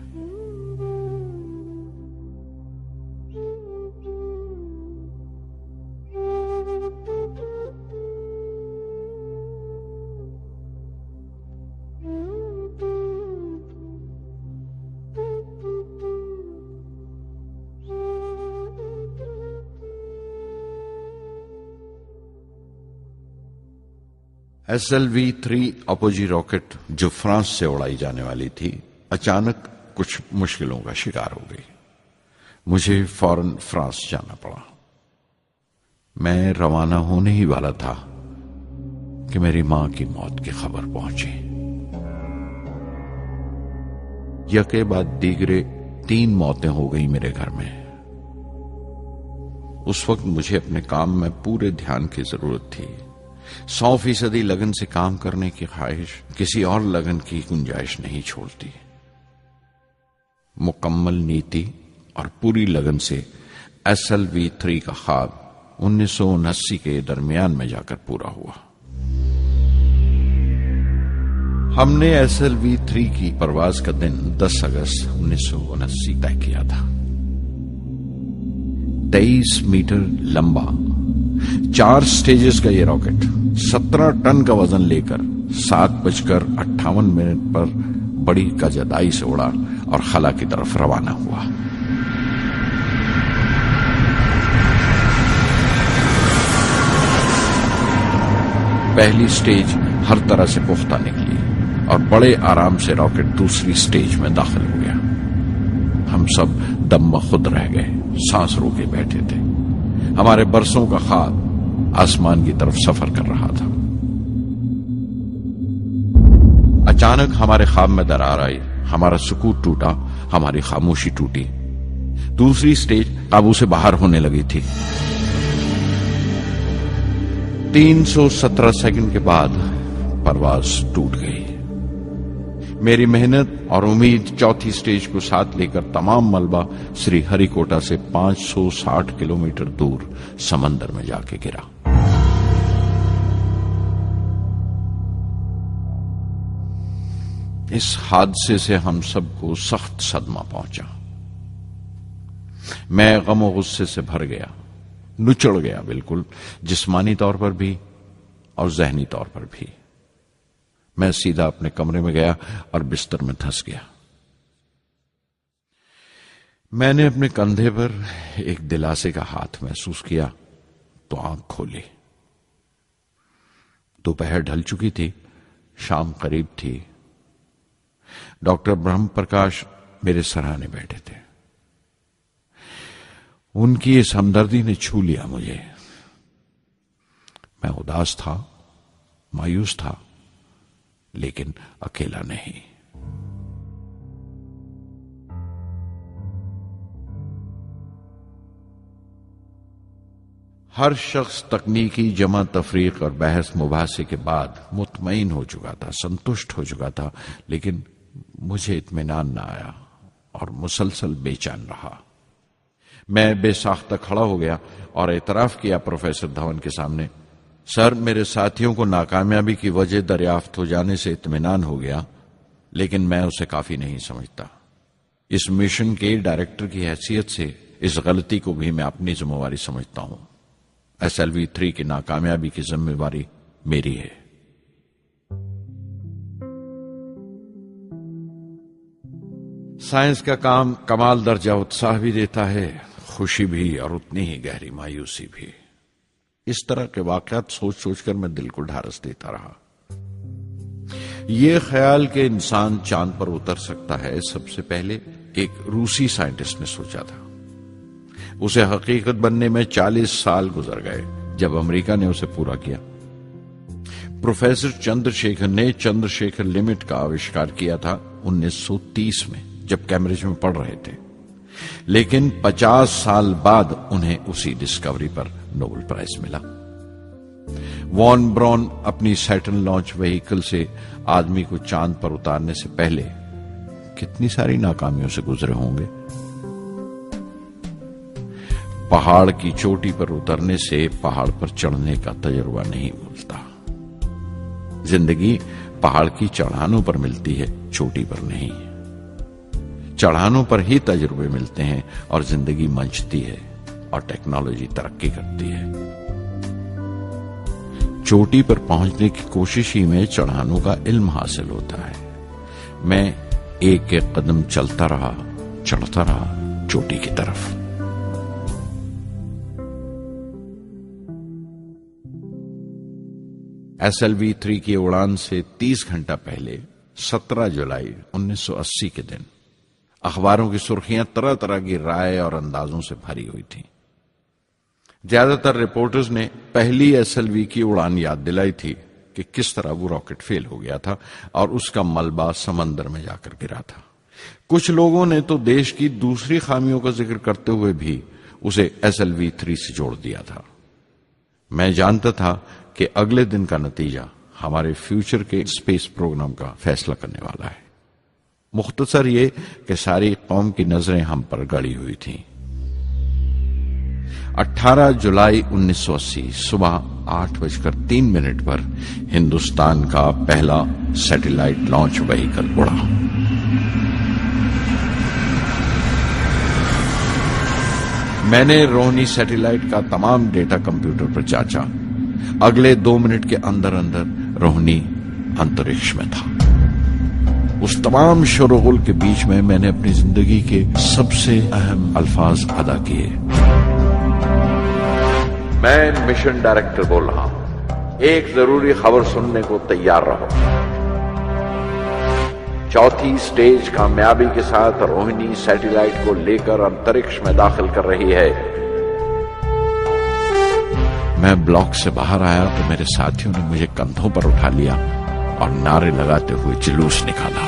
SLV-3 अपोजी रॉकेट जो फ्रांस से उड़ाई जाने वाली थी, अचानक कुछ मुश्किलों का शिकार हो गई। मुझे फौरन फ्रांस जाना पड़ा। मैं रवाना होने ही वाला था कि मेरी मां की मौत की खबर पहुंची। यके बाद दीगरे 3 मौतें हो गई मेरे घर में। उस वक्त मुझे अपने काम में पूरे ध्यान की जरूरत थी। 100% लगन से काम करने की ख्वाहिश किसी और लगन की गुंजाइश नहीं छोड़ती। मुकम्मल नीति और पूरी लगन से SLV-3 का ख्वाब 1979 के दरमियान में जाकर पूरा हुआ। हमने SLV-3 की परवाज का दिन 10 अगस्त 1979 तय किया था। 23 मीटर लंबा 4 स्टेजेस का ये रॉकेट 17 टन का वजन लेकर 7:58 पर बड़ी कजदाई से उड़ा और खला की तरफ रवाना हुआ। पहली स्टेज हर तरह से पुख्ता निकली और बड़े आराम से रॉकेट दूसरी स्टेज में दाखिल हो गया। हम सब दम खुद रह गए, सांस रोके बैठे थे। हमारे बरसों का ख्वाब आसमान की तरफ सफर कर रहा था। अचानक हमारे ख्वाब में दरार आई, हमारा सुकूत टूटा, हमारी खामोशी टूटी। दूसरी स्टेज काबू से बाहर होने लगी थी। 317 सेकंड के बाद परवाज टूट गई। मेरी मेहनत और उम्मीद चौथी स्टेज को साथ लेकर तमाम मलबा श्रीहरिकोटा से 560 किलोमीटर दूर समंदर में जाके गिरा। इस हादसे से हम सबको सख्त सदमा पहुंचा। मैं गम और गुस्से से भर गया, नुचड़ गया, बिल्कुल जिस्मानी तौर पर भी और जहनी तौर पर भी। मैं सीधा अपने कमरे में गया और बिस्तर में धंस गया। मैंने अपने कंधे पर एक दिलासे का हाथ महसूस किया तो आंख खोली। दोपहर ढल चुकी थी, शाम करीब थी। डॉक्टर ब्रह्म प्रकाश मेरे सराहने बैठे थे। उनकी इस हमदर्दी ने छू लिया मुझे। मैं उदास था, मायूस था, लेकिन अकेला नहीं। हर शख्स तकनीकी जमा तफरीक और बहस मुबासे के बाद मुतमईन हो चुका था, संतुष्ट हो चुका था, लेकिन मुझे इत्मीनान न आया और मुसलसल बेचैन रहा। मैं बेसाख्ता खड़ा हो गया और एतराफ किया प्रोफेसर धवन के सामने, सर, मेरे साथियों को नाकामयाबी की वजह दरियाफ्त हो जाने से इत्मीनान हो गया, लेकिन मैं उसे काफी नहीं समझता। इस मिशन के डायरेक्टर की हैसियत से इस गलती को भी मैं अपनी जिम्मेवारी समझता हूं। SLV-3 की नाकामयाबी की जिम्मेवारी मेरी है। साइंस का काम कमाल दर्जा उत्साह भी देता है, खुशी भी और उतनी ही गहरी मायूसी भी। इस तरह के वाकयात सोच सोचकर मैं दिल को ढारस देता रहा। यह ख्याल कि इंसान चांद पर उतर सकता है सबसे पहले एक रूसी साइंटिस्ट ने सोचा था। उसे हकीकत बनने में 40 साल गुजर गए जब अमेरिका ने उसे पूरा किया। प्रोफेसर चंद्रशेखर ने चंद्रशेखर लिमिट का आविष्कार किया था 1930 में, जब कैम्ब्रिज में पढ़ रहे थे। लेकिन 50 साल बाद उन्हें उसी डिस्कवरी पर नोबेल प्राइज मिला। वॉन ब्रॉन अपनी सैटर्न लॉन्च व्हीकल से आदमी को चांद पर उतारने से पहले कितनी सारी नाकामियों से गुजरे होंगे। पहाड़ की चोटी पर उतरने से पहाड़ पर चढ़ने का तजुर्बा नहीं मिलता। जिंदगी पहाड़ की चढ़ानों पर मिलती है, चोटी पर नहीं। चढ़ानों पर ही तजुर्बे मिलते हैं और जिंदगी मंचती है और टेक्नोलॉजी तरक्की करती है। चोटी पर पहुंचने की कोशिश ही में चढ़ानों का इल्म हासिल होता है। मैं एक एक कदम चलता रहा, चढ़ता रहा चोटी की तरफ। SLV-3 की उड़ान से 30 घंटा पहले 17 जुलाई 1980 के दिन अखबारों की सुर्खियां तरह तरह की राय और अंदाजों से भरी हुई थीं। ज्यादातर रिपोर्टर्स ने पहली SLV की उड़ान याद दिलाई थी कि किस तरह वो रॉकेट फेल हो गया था और उसका मलबा समंदर में जाकर गिरा था। कुछ लोगों ने तो देश की दूसरी खामियों का जिक्र करते हुए भी उसे SLV-3 से जोड़ दिया था। मैं जानता था कि अगले दिन का नतीजा हमारे फ्यूचर के स्पेस प्रोग्राम का फैसला करने वाला है। मुख्तसर ये कि सारी कौम की नजरें हम पर गड़ी हुई थीं। 18 जुलाई 1980 सुबह 8:03 पर हिंदुस्तान का पहला सैटेलाइट लॉन्च व्हीकल उड़ा। मैंने रोहिणी सैटेलाइट का तमाम डेटा कंप्यूटर पर जांचा। अगले 2 मिनट के अंदर अंदर रोहिणी अंतरिक्ष में था। उस तमाम शोरगुल के बीच में मैंने अपनी जिंदगी के सबसे अहम अल्फाज अदा किए। मैं मिशन डायरेक्टर बोल रहा हूं, एक जरूरी खबर सुनने को तैयार रहो। चौथी स्टेज कामयाबी के साथ रोहिणी सैटेलाइट को लेकर अंतरिक्ष में दाखिल कर रही है। मैं ब्लॉक से बाहर आया तो मेरे साथियों ने मुझे कंधों पर उठा लिया और नारे लगाते हुए जुलूस निकाला।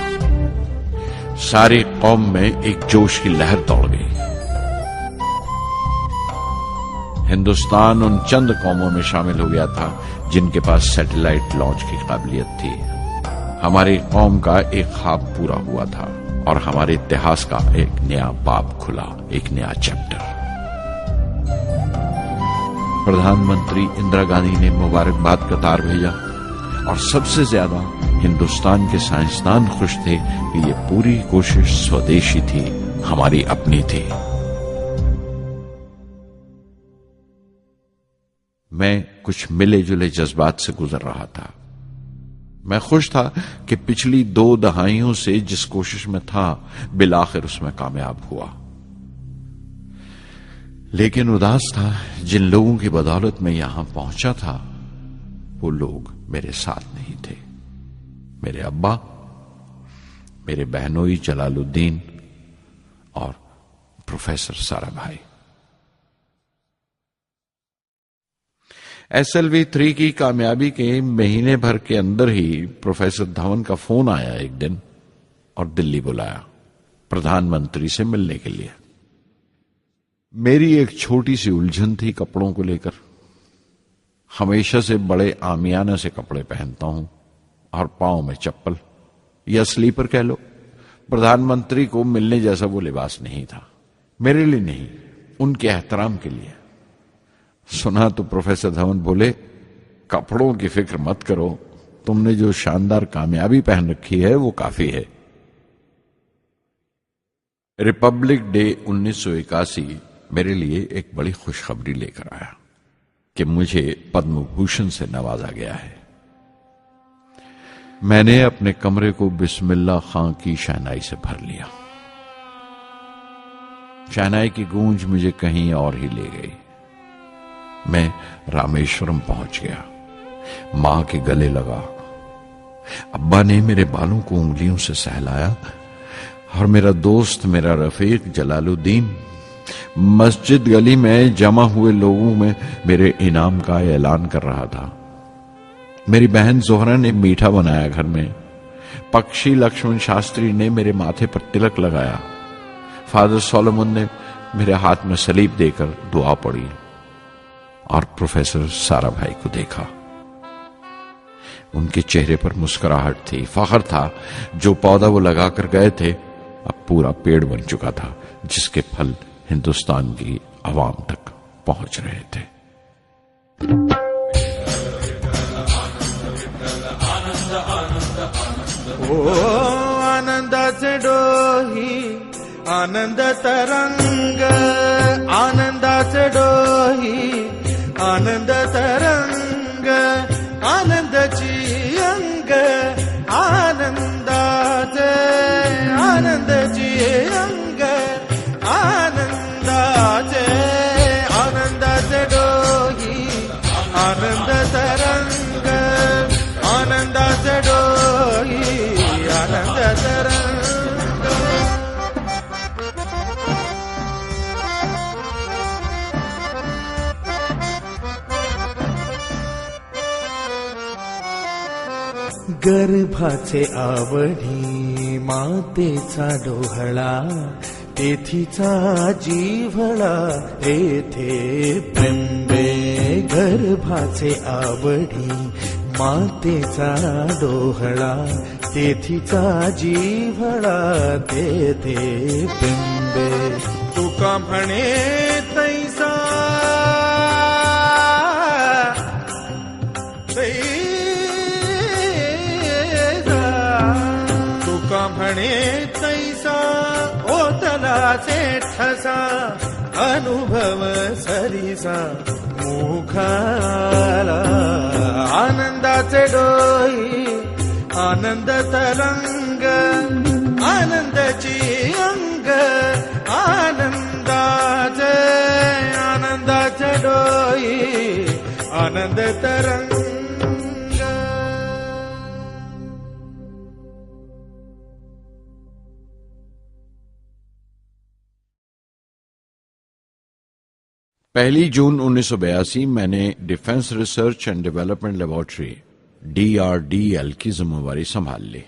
सारी कौम में एक जोश की लहर दौड़ गई। हिंदुस्तान उन चंद कौमों में शामिल हो गया था जिनके पास सैटेलाइट लॉन्च की काबिलियत थी। हमारी कौम का एक ख्वाब पूरा हुआ था और हमारे इतिहास का एक नया बाब खुला, एक नया चैप्टर। प्रधानमंत्री इंदिरा गांधी ने मुबारकबाद का तार भेजा और सबसे ज्यादा हिंदुस्तान के साइंसदान खुश थे कि ये पूरी कोशिश स्वदेशी थी, हमारी अपनी थी। मैं कुछ मिले जुले जज्बात से गुजर रहा था। मैं खुश था कि पिछली 2 दहाइयों से जिस कोशिश में था बिलाखिर उसमें कामयाब हुआ। लेकिन उदास था जिन लोगों की बदौलत में यहां पहुंचा था वो लोग मेरे साथ नहीं थे। मेरे अब्बा, मेरे बहनोई जलालुद्दीन और प्रोफेसर साराभाई। SLV-3 की कामयाबी के महीने भर के अंदर ही प्रोफेसर धवन का फोन आया एक दिन और दिल्ली बुलाया प्रधानमंत्री से मिलने के लिए। मेरी एक छोटी सी उलझन थी कपड़ों को लेकर। हमेशा से बड़े आमियाना से कपड़े पहनता हूं और पांव में चप्पल या स्लीपर कह लो। प्रधानमंत्री को मिलने जैसा वो लिबास नहीं था, मेरे लिए नहीं, उनके एहतराम के लिए। सुना तो प्रोफेसर धवन बोले, कपड़ों की फिक्र मत करो, तुमने जो शानदार कामयाबी पहन रखी है वो काफी है। रिपब्लिक डे 1981 मेरे लिए एक बड़ी खुशखबरी लेकर आया कि मुझे पद्म भूषण से नवाजा गया है। मैंने अपने कमरे को बिस्मिल्लाह खां की शहनाई से भर लिया। शहनाई की गूंज मुझे कहीं और ही ले गई। मैं रामेश्वरम पहुंच गया, मां के गले लगा। अब्बा ने मेरे बालों को उंगलियों से सहलाया और मेरा दोस्त, मेरा रफीक जलालुद्दीन मस्जिद गली में जमा हुए लोगों में मेरे इनाम का ऐलान कर रहा था। मेरी बहन जोहरा ने मीठा बनाया घर में। पक्षी लक्ष्मण शास्त्री ने मेरे माथे पर तिलक लगाया। फादर सोलोमन ने मेरे हाथ में सलीब देकर दुआ पढ़ी और प्रोफेसर सारा भाई को देखा। उनके चेहरे पर मुस्कुराहट थी, फख्र था। जो पौधा वो लगाकर गए थे अब पूरा पेड़ बन चुका था, जिसके फल हिंदुस्तान की आवाम तक पहुंच रहे थे। ओ आनंदाचे डोही आनंद तरंग, आनंदाचे डोही आनंद तरंग, आनंदाची अंग, आनंदाचे आनंदाची अंग, आनंदाचे आनंदाचे डोही आनंद तरंग, आनंदाचे डोही आनंद तरंग। गर्भाचे आवडी मातेचा डोहळा, तेथीचा जीवळा येथे बिंबे। गर्भाचे आवडी मातेचा डोहळा, तेथीचा जीवळा तेथे बिंबे। तुका म्हणे तैसा म्हणे तैसा ओतलाचे ठसा, अनुभव सरीसा मुखाला। आनंदाचे डोही आनंद तरंग, आनंदाची अंग, आनंदाचे आनंदाचे डोही आनंद तरंग। पहली जून 1982 मैंने defence research and development laboratory DRDL की जिम्मेवारी संभाल ली।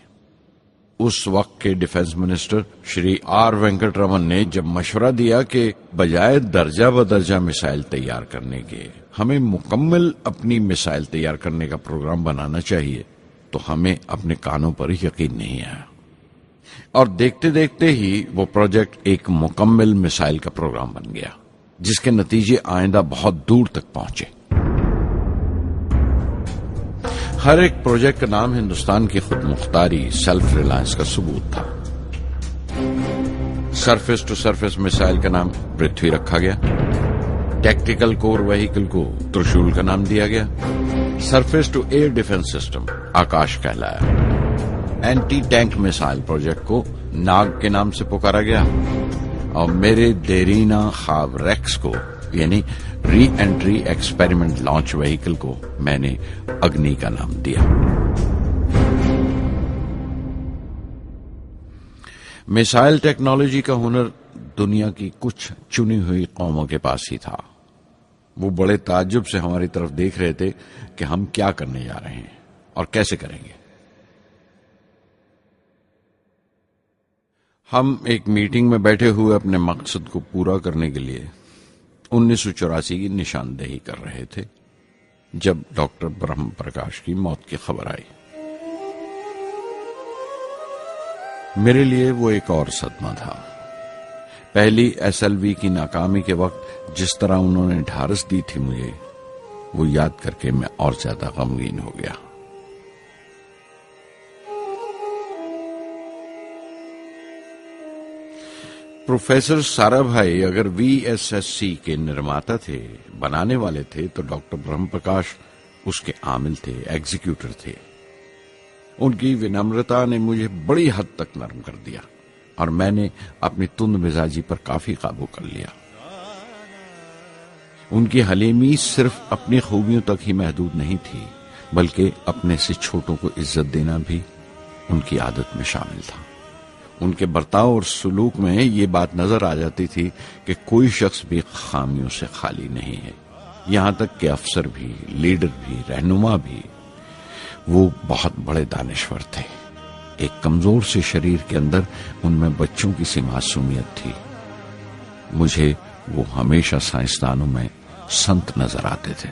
उस वक्त के defence minister Shri R Venkataraman ने जब मशवरा दिया कि बजाय दर्जा बदर्जा मिसाइल तैयार करने के हमें मुकम्मल अपनी मिसाइल तैयार करने का प्रोग्राम बनाना चाहिए, तो हमें अपने कानों पर यकीन नहीं आया और देखते देखते ही वो प्रोजेक्ट एक मुकम्मल मिसाइल का प्रोग्राम बन गया, जिसके नतीजे आइंदा बहुत दूर तक पहुंचे। हर एक प्रोजेक्ट का नाम हिंदुस्तान की खुद मुख्तारी, सेल्फ रिलायंस का सबूत था। सरफेस टू सरफेस मिसाइल का नाम पृथ्वी रखा गया, टैक्टिकल कोर व्हीकल को त्रिशूल का नाम दिया गया, surface to air defence system Akash कहलाया, एंटी टैंक मिसाइल प्रोजेक्ट को नाग के नाम से पुकारा गया और मेरे देरीना ख्वाब रेक्स को यानी re entry experiment launch vehicle को मैंने अग्नि का नाम दिया। मिसाइल टेक्नोलॉजी का हुनर दुनिया की कुछ चुनी हुई कौमों के पास ही था। वो बड़े ताज्जुब से हमारी तरफ देख रहे थे कि हम क्या करने जा रहे हैं और कैसे करेंगे। हम एक मीटिंग में बैठे हुए अपने मकसद को पूरा करने के लिए 1984 की निशानदेही कर रहे थे जब डॉक्टर ब्रह्म प्रकाश की मौत की खबर आई। मेरे लिए वो एक और सदमा था। पहली SLV की नाकामी के वक्त जिस तरह उन्होंने ढारस दी थी मुझे, वो याद करके मैं और ज्यादा गमगीन हो गया। प्रोफेसर सारा भाई अगर VSSC के निर्माता थे, बनाने वाले थे, तो डॉक्टर ब्रह्म प्रकाश उसके आमिल थे, एग्जीक्यूटर थे। उनकी विनम्रता ने मुझे बड़ी हद तक नरम कर दिया। और मैंने अपनी तुंद मिजाजी पर काफी काबू कर लिया। उनकी हलीमी सिर्फ अपनी खूबियों तक ही महदूद नहीं थी, बल्कि अपने से छोटों को इज्जत देना भी उनकी आदत में शामिल था। उनके बर्ताव और सुलूक में ये बात नजर आ जाती थी कि कोई शख्स भी खामियों से खाली नहीं है। यहां तक कि अफसर भी, लीडर भी, रहनुमा भी। वो बहुत बड़े दानिश्वर थे। एक कमजोर से शरीर के अंदर उनमें बच्चों की सी मासूमियत थी। मुझे वो हमेशा साइंसदानों में संत नजर आते थे।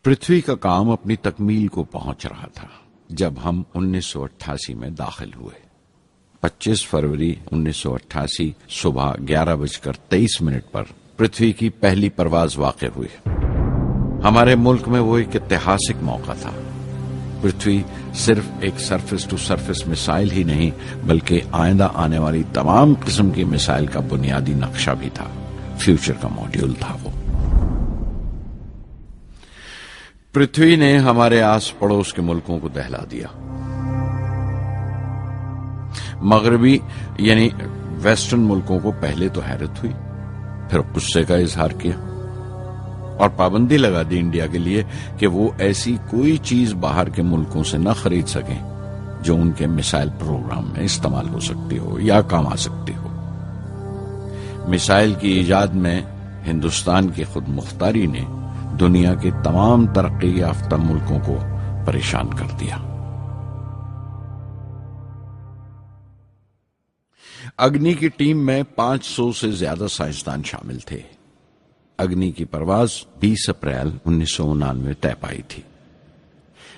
पृथ्वी का काम अपनी तकमील को पहुंच रहा था जब हम 1988 में दाखिल हुए। 25 फरवरी 1988 सुबह 11:23 पर पृथ्वी की पहली परवाज वाक़ हुई। हमारे मुल्क में वो एक ऐतिहासिक मौका था। पृथ्वी सिर्फ एक सरफेस टू सरफेस मिसाइल ही नहीं, बल्कि आइंदा आने वाली तमाम किस्म की मिसाइल का बुनियादी नक्शा भी था। फ्यूचर का मॉड्यूल था वो। पृथ्वी ने हमारे आस पड़ोस के मुल्कों को दहला दिया। मगरबी यानी वेस्टर्न मुल्कों को पहले तो हैरत हुई, फिर गुस्से का इजहार किया और पाबंदी लगा दी इंडिया के लिए कि वो ऐसी कोई चीज बाहर के मुल्कों से न खरीद सकें जो उनके मिसाइल प्रोग्राम में इस्तेमाल हो सकती हो या काम आ सकती हो। मिसाइल की इजाद में हिंदुस्तान की खुद मुख्तारी ने दुनिया के तमाम तरक्की याफ्ता मुल्कों को परेशान कर दिया। अग्नि की टीम में 500 से ज्यादा साइंसदान शामिल थे। अग्नि की परवाज 20 अप्रैल 1999 तय पाई थी।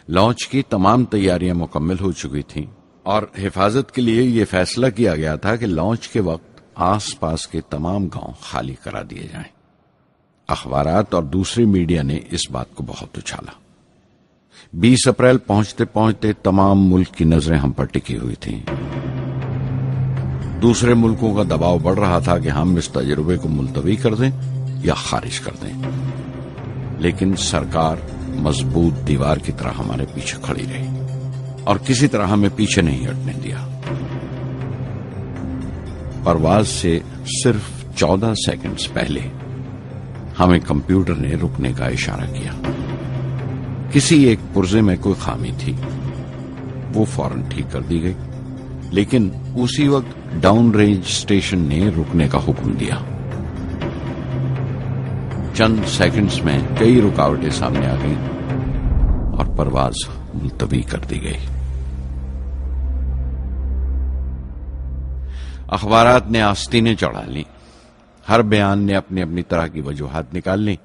लॉन्च की तमाम तैयारियां मुकम्मल हो चुकी थीं और हिफाजत के लिए यह फैसला किया गया था कि लॉन्च के वक्त आसपास के तमाम गांव खाली करा दिए जाएं। अखबारात और दूसरी मीडिया ने इस बात को बहुत उछाला। 20 अप्रैल पहुंचते पहुंचते तमाम मुल्क की नजरें हम पर टिकी हुई थीं। दूसरे मुल्कों का दबाव बढ़ रहा था कि हम इस तजुर्बे को मुलतवी कर दें या खारिज कर दें, लेकिन सरकार मजबूत दीवार की तरह हमारे पीछे खड़ी रही और किसी तरह हमें पीछे नहीं हटने दिया। परवाज से सिर्फ 14 सेकंड्स पहले हमें कंप्यूटर ने रुकने का इशारा किया। किसी एक पुर्जे में कोई खामी थी, वो फौरन ठीक कर दी गई, लेकिन उसी वक्त डाउन रेंज स्टेशन ने रुकने का हुक्म दिया। चंद सेकंड्स में कई रुकावटें सामने आ गईं और परवाज मुलतवी कर दी गई। अखबारात ने आस्तीनें चढ़ा ली। हर बयान ने अपनी अपनी तरह की वजूहात निकाल ली।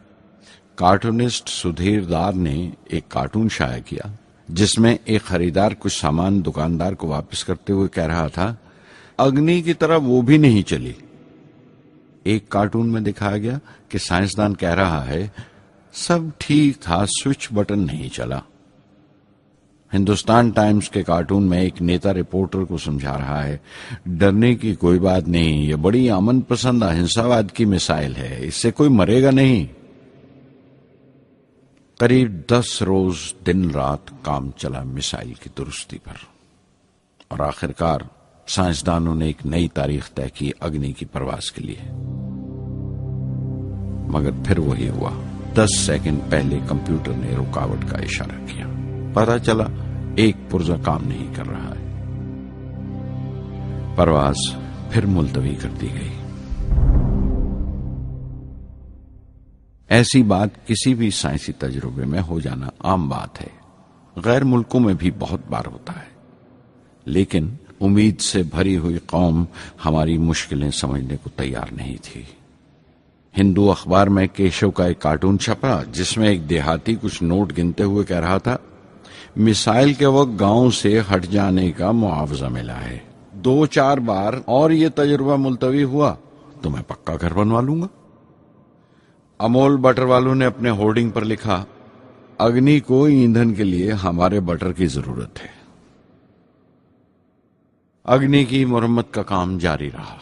कार्टूनिस्ट सुधीर दार ने एक कार्टून शाया किया जिसमें एक खरीदार कुछ सामान दुकानदार को वापस करते हुए कह रहा था, अग्नि की तरह वो भी नहीं चली। एक कार्टून में दिखाया गया कि साइंसदान कह रहा है, सब ठीक था, स्विच बटन नहीं चला। हिंदुस्तान टाइम्स के कार्टून में एक नेता रिपोर्टर को समझा रहा है, डरने की कोई बात नहीं, ये बड़ी अमन पसंद अहिंसावाद की मिसाइल है, इससे कोई मरेगा नहीं। करीब 10 रोज दिन रात काम चला मिसाइल की दुरुस्ती पर और आखिरकार साइंसदानों ने एक नई तारीख तय की अग्नि की परवाज के लिए। मगर फिर वही हुआ। 10 सेकंड पहले कंप्यूटर ने रुकावट का इशारा किया। पता चला एक पुर्जा काम नहीं कर रहा है। परवाज फिर मुलतवी कर दी गई। ऐसी बात किसी भी साइंसी तजुर्बे में हो जाना आम बात है। गैर मुल्कों में भी बहुत बार होता है, लेकिन उम्मीद से भरी हुई कौम हमारी मुश्किलें समझने को तैयार नहीं थी। हिंदू अखबार में केशव का एक कार्टून छपा जिसमें एक देहाती कुछ नोट गिनते हुए कह रहा था, मिसाइल के वक्त गांव से हट जाने का मुआवजा मिला है। 2-4 बार और ये तजुर्बा मुलतवी हुआ तो मैं पक्का घर बनवा लूंगा। अमोल बटर वालों ने अपने होर्डिंग पर लिखा, अग्नि को ईंधन के लिए हमारे बटर की जरूरत है। अग्नि की मुरम्मत का काम जारी रहा।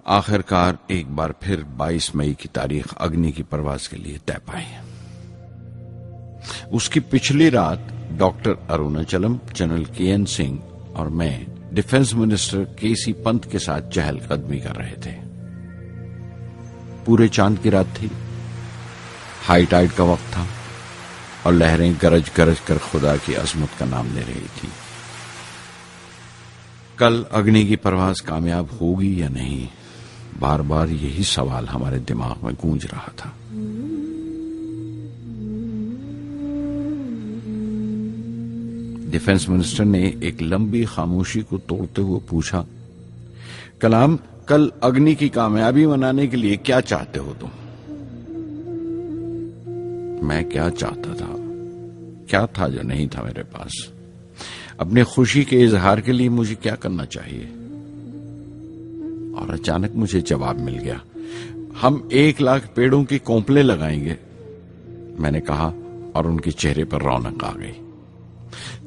आखिरकार एक बार फिर 22 मई की तारीख अग्नि की परवाज के लिए तय पाई। उसकी पिछली रात doctor Arunachalam, general KN Singh और मैं डिफेंस मिनिस्टर KC पंत के साथ चहलकदमी कर रहे थे। पूरे चांद की रात थी, हाई टाइड का वक्त था और लहरें गरज गरज कर खुदा की अजमत का नाम ले रही थी। कल अग्नि की परवाज कामयाब होगी या नहीं, बार बार यही सवाल हमारे दिमाग में गूंज रहा था। डिफेंस मिनिस्टर ने एक लंबी खामोशी को तोड़ते हुए पूछा, कलाम, कल अग्नि की कामयाबी मनाने के लिए क्या चाहते हो तुम? मैं क्या चाहता था? क्या था जो नहीं था मेरे पास? अपनी खुशी के इजहार के लिए मुझे क्या करना चाहिए? और अचानक मुझे जवाब मिल गया, हम 1 लाख पेड़ों की कोंपले लगाएंगे, मैंने कहा और उनके चेहरे पर रौनक आ गई।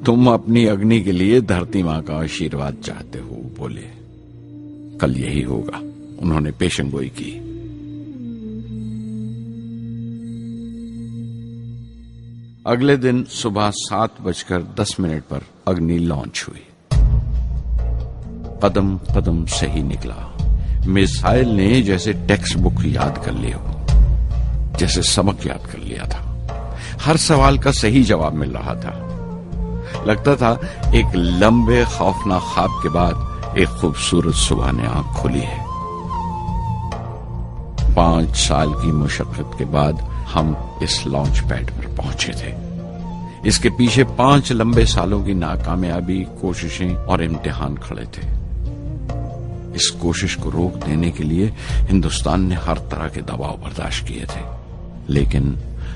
तुम अपनी अग्नि के लिए धरती मां का आशीर्वाद चाहते हो, बोले। कल यही होगा, उन्होंने पेशेंगोई की। अगले दिन सुबह 7:10 पर अग्नि लॉन्च हुई। कदम कदम सही निकला। मिसाइल ने जैसे टेक्स्ट बुक याद कर लिया हो, जैसे सबक याद कर लिया था। हर सवाल का सही जवाब मिल रहा था। लगता था एक लंबे खौफनाक ख्वाब के बाद एक खूबसूरत सुबह ने आंख खोली है। 5 साल की मुशक्कत के बाद हम इस लॉन्च पैड पर पहुंचे थे। इसके पीछे 5 लंबे सालों की नाकामयाबी, कोशिशें और इम्तिहान खड़े थे। इस कोशिश को रोक देने के लिए हिंदुस्तान ने हर तरह के दबाव बर्दाश्त किए थे, लेकिन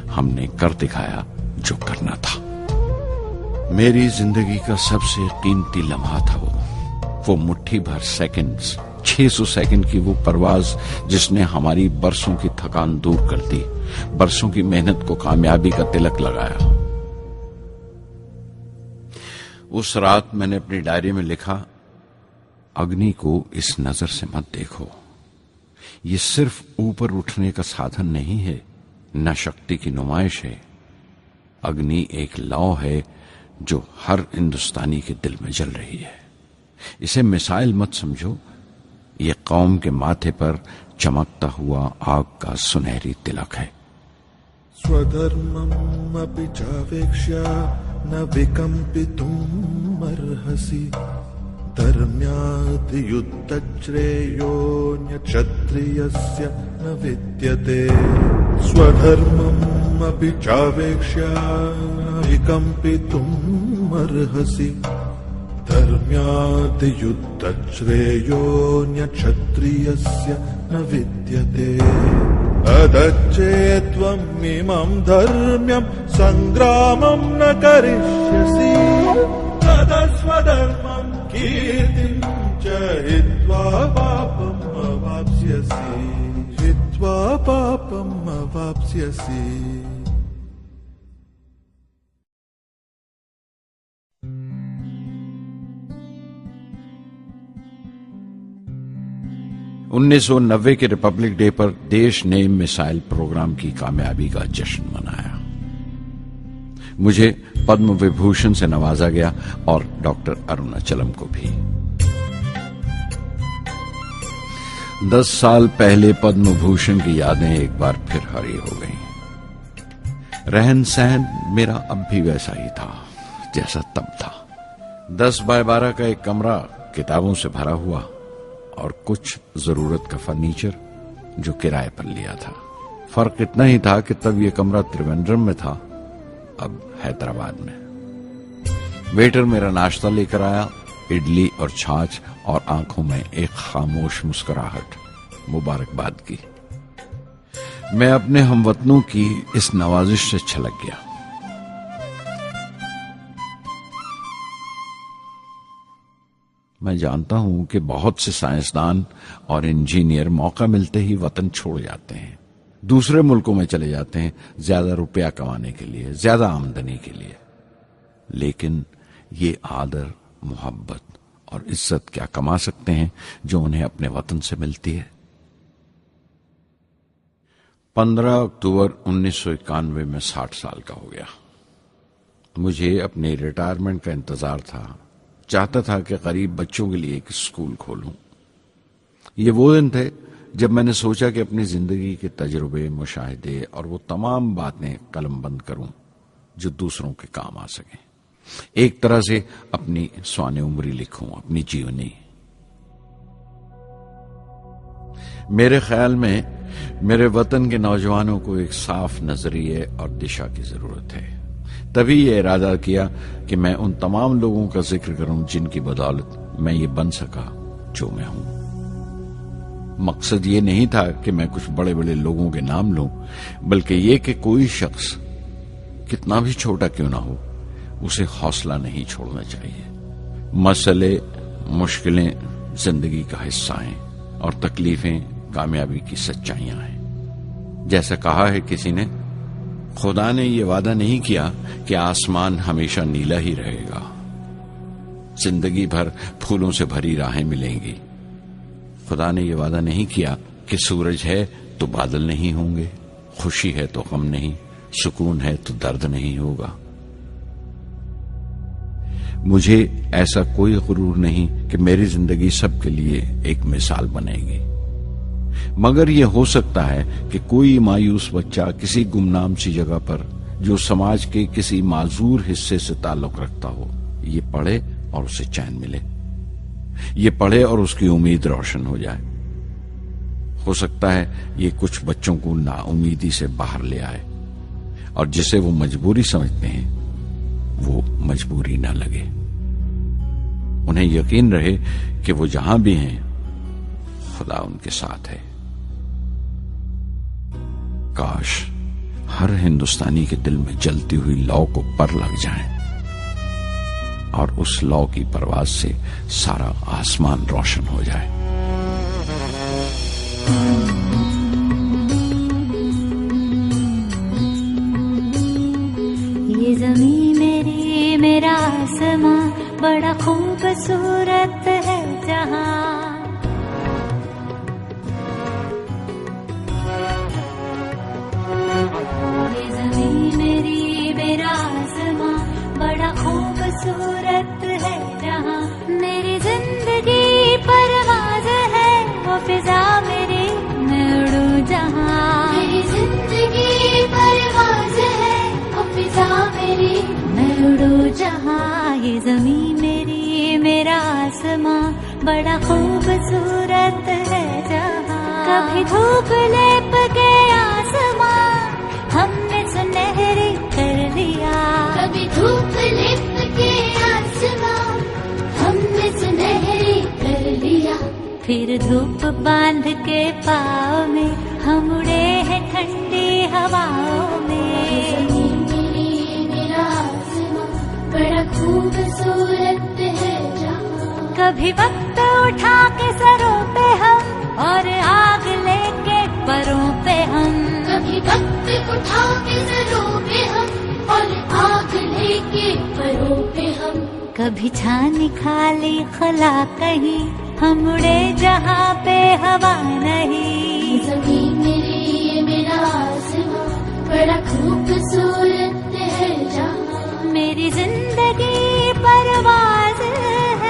हमने कर दिखाया जो करना था। मेरी जिंदगी का सबसे कीमती लम्हा था वो मुट्ठी भर सेकंड्स, 600 सेकंड की वो परवाज जिसने हमारी बरसों की थकान दूर कर दी, बरसों की मेहनत को कामयाबी का तिलक लगाया। उस रात मैंने अपनी डायरी में लिखा, अग्नि को इस नजर से मत देखो। ये सिर्फ ऊपर उठने का साधन नहीं है, न शक्ति की नुमाइश है। अग्नि एक लौ है जो हर हिंदुस्तानी के दिल में जल रही है। इसे मिसाइल मत समझो, ये कौम के माथे पर चमकता हुआ आग का सुनहरी तिलक है। स्वधर्मम् अपि चावेक्ष्य न विकम्पितुम् अर्हसि, धर्म्याद् युद्धश्रेयोऽन्य क्षत्रियस्य न विद्यते। स्वधर्मम् अपि चावेक्ष्य न विकम्पितुम् अर्हसि, धर्म्याद् युद्धश्रेयोऽन्य क्षत्रियस्य न विद्यते। अदच्चेत्त्वम् इमम् धर्म्यम् सङ्ग्रामम् न करिष्यसि, तदस्वधर्मम् कीर्तिम् च हित्वा पापम् अवाप्स्यसि, हित्वा पापम् अवाप्स्यसि। $1990 के रिपब्लिक डे पर देश ने मिसाइल प्रोग्राम की कामयाबी का जश्न मनाया। मुझे पद्म विभूषण से नवाजा गया और डॉक्टर अरुणाचलम को भी। 10 साल पहले पद्म भूषण की यादें एक बार फिर हरी हो गईं। रहन सहन मेरा अब भी वैसा ही था जैसा तब था। 10 बाय 12 का एक कमरा किताबों से भरा हुआ और कुछ जरूरत का फर्नीचर जो किराए पर लिया था। फर्क इतना ही था कि तब यह कमरा त्रिवेंद्रम में था, अब हैदराबाद में। वेटर मेरा नाश्ता लेकर आया, इडली और छाछ, और आंखों में एक खामोश मुस्कुराहट, मुबारकबाद की। मैं अपने हमवतनों की इस नवाजिश से छलक गया। मैं जानता हूं कि बहुत से साइंसदान और इंजीनियर मौका मिलते ही वतन छोड़ जाते हैं, दूसरे मुल्कों में चले जाते हैं ज्यादा रुपया कमाने के लिए, ज्यादा आमदनी के लिए। लेकिन ये आदर, मोहब्बत और इज्जत क्या कमा सकते हैं जो उन्हें अपने वतन से मिलती है? 15 अक्टूबर 1991 में 60 साल का हो गया। मुझे अपने रिटायरमेंट का इंतजार था। चाहता था कि गरीब बच्चों के लिए एक स्कूल खोलूं। ये वो दिन थे जब मैंने सोचा कि अपनी जिंदगी के तजुर्बे, मुशाहिदे और वो तमाम बातें कलमबंद करूं जो दूसरों के काम आ सकें। एक तरह से अपनी स्वाने उम्री लिखूं, अपनी जीवनी। मेरे ख्याल में मेरे वतन के नौजवानों को एक साफ नजरिए और दिशा की जरूरत है। तभी ये इरादा किया कि मैं उन तमाम लोगों का जिक्र करूं जिनकी बदौलत मैं ये बन सका जो मैं हूं। मकसद ये नहीं था कि मैं कुछ बड़े बड़े लोगों के नाम लूं, बल्कि ये कि कोई शख्स कितना भी छोटा क्यों ना हो, उसे हौसला नहीं छोड़ना चाहिए। मसले, मुश्किलें जिंदगी का हिस्सा हैं और तकलीफें कामयाबी की सच्चाइयां हैं। जैसा कहा है किसी ने, खुदा ने यह वादा नहीं किया कि आसमान हमेशा नीला ही रहेगा, जिंदगी भर फूलों से भरी राहें मिलेंगी। खुदा ने यह वादा नहीं किया कि सूरज है तो बादल नहीं होंगे, खुशी है तो गम नहीं, सुकून है तो दर्द नहीं होगा। मुझे ऐसा कोई गुरूर नहीं कि मेरी जिंदगी सबके लिए एक मिसाल बनेगी, मगर यह हो सकता है कि कोई मायूस बच्चा किसी गुमनाम सी जगह पर जो समाज के किसी माजूर हिस्से से ताल्लुक रखता हो, ये पढ़े और उसे चैन मिले। ये पढ़े और उसकी उम्मीद रोशन हो जाए। हो सकता है ये कुछ बच्चों को नाउमीदी से बाहर ले आए और जिसे वो मजबूरी समझते हैं वो मजबूरी ना लगे। उन्हें यकीन रहे कि वो जहां भी हैं खुदा उनके साथ है। काश हर हिंदुस्तानी के दिल में जलती हुई लौ को पर लग जाए और उस लौ की परवाज से सारा आसमान रोशन हो जाए। ये ज़मीं मेरी, मेरा आसमां, बड़ा खूबसूरत है जहां। ये ज़मीं मेरी, मेरा आसमां, बड़ा खूबसूरत है जहां। मेरी जिंदगी परवाज़ है, वो फिजा मेरी, मैं उड़ूं जहां। मेरी जिंदगी परवाज़ है, वो फिजा मेरी, मैं उड़ूं जहां। ये ज़मीं मेरी, मेरा आसमां, बड़ा खूबसूरत है जहां। कभी धूप लेप के आसमां हमने सुनहरी कर लिया। कभी धूप लेप के आसमां हमने सुनहरी कर लिया। फिर धूप बांध के पाँव में हम उड़े हैं ठंडी हवाओं में। ज़मीं मेरी, मेरा आसमां, बड़ा खूबसूरत है जहां। कभी वक्त उठा के सरों पे हम और आग लेके परों पे हम। कभी वक्त उठा के सरों पे हम और आग लेके परों पे हम। कभी छानी खाली खला कहीं, हम उड़े जहाँ पे हवा नहीं। ज़मीं मेरी, मेरा आसमां, बड़ा खूबसूरत है जहां। मेरी जिंदगी परवाज़ है,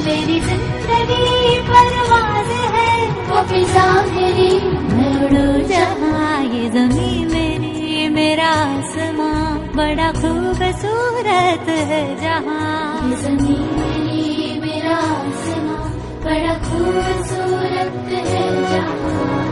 मेरी जिंदगी परवाज़ है, वो फिजा मेरी, मैं उड़ूं जहां। ये ज़मीं मेरी, मेरा आसमां, बड़ा खूबसूरत है जहां। ये ज़मीं मेरी, मेरा आसमां, बड़ा खूबसूरत है जहां।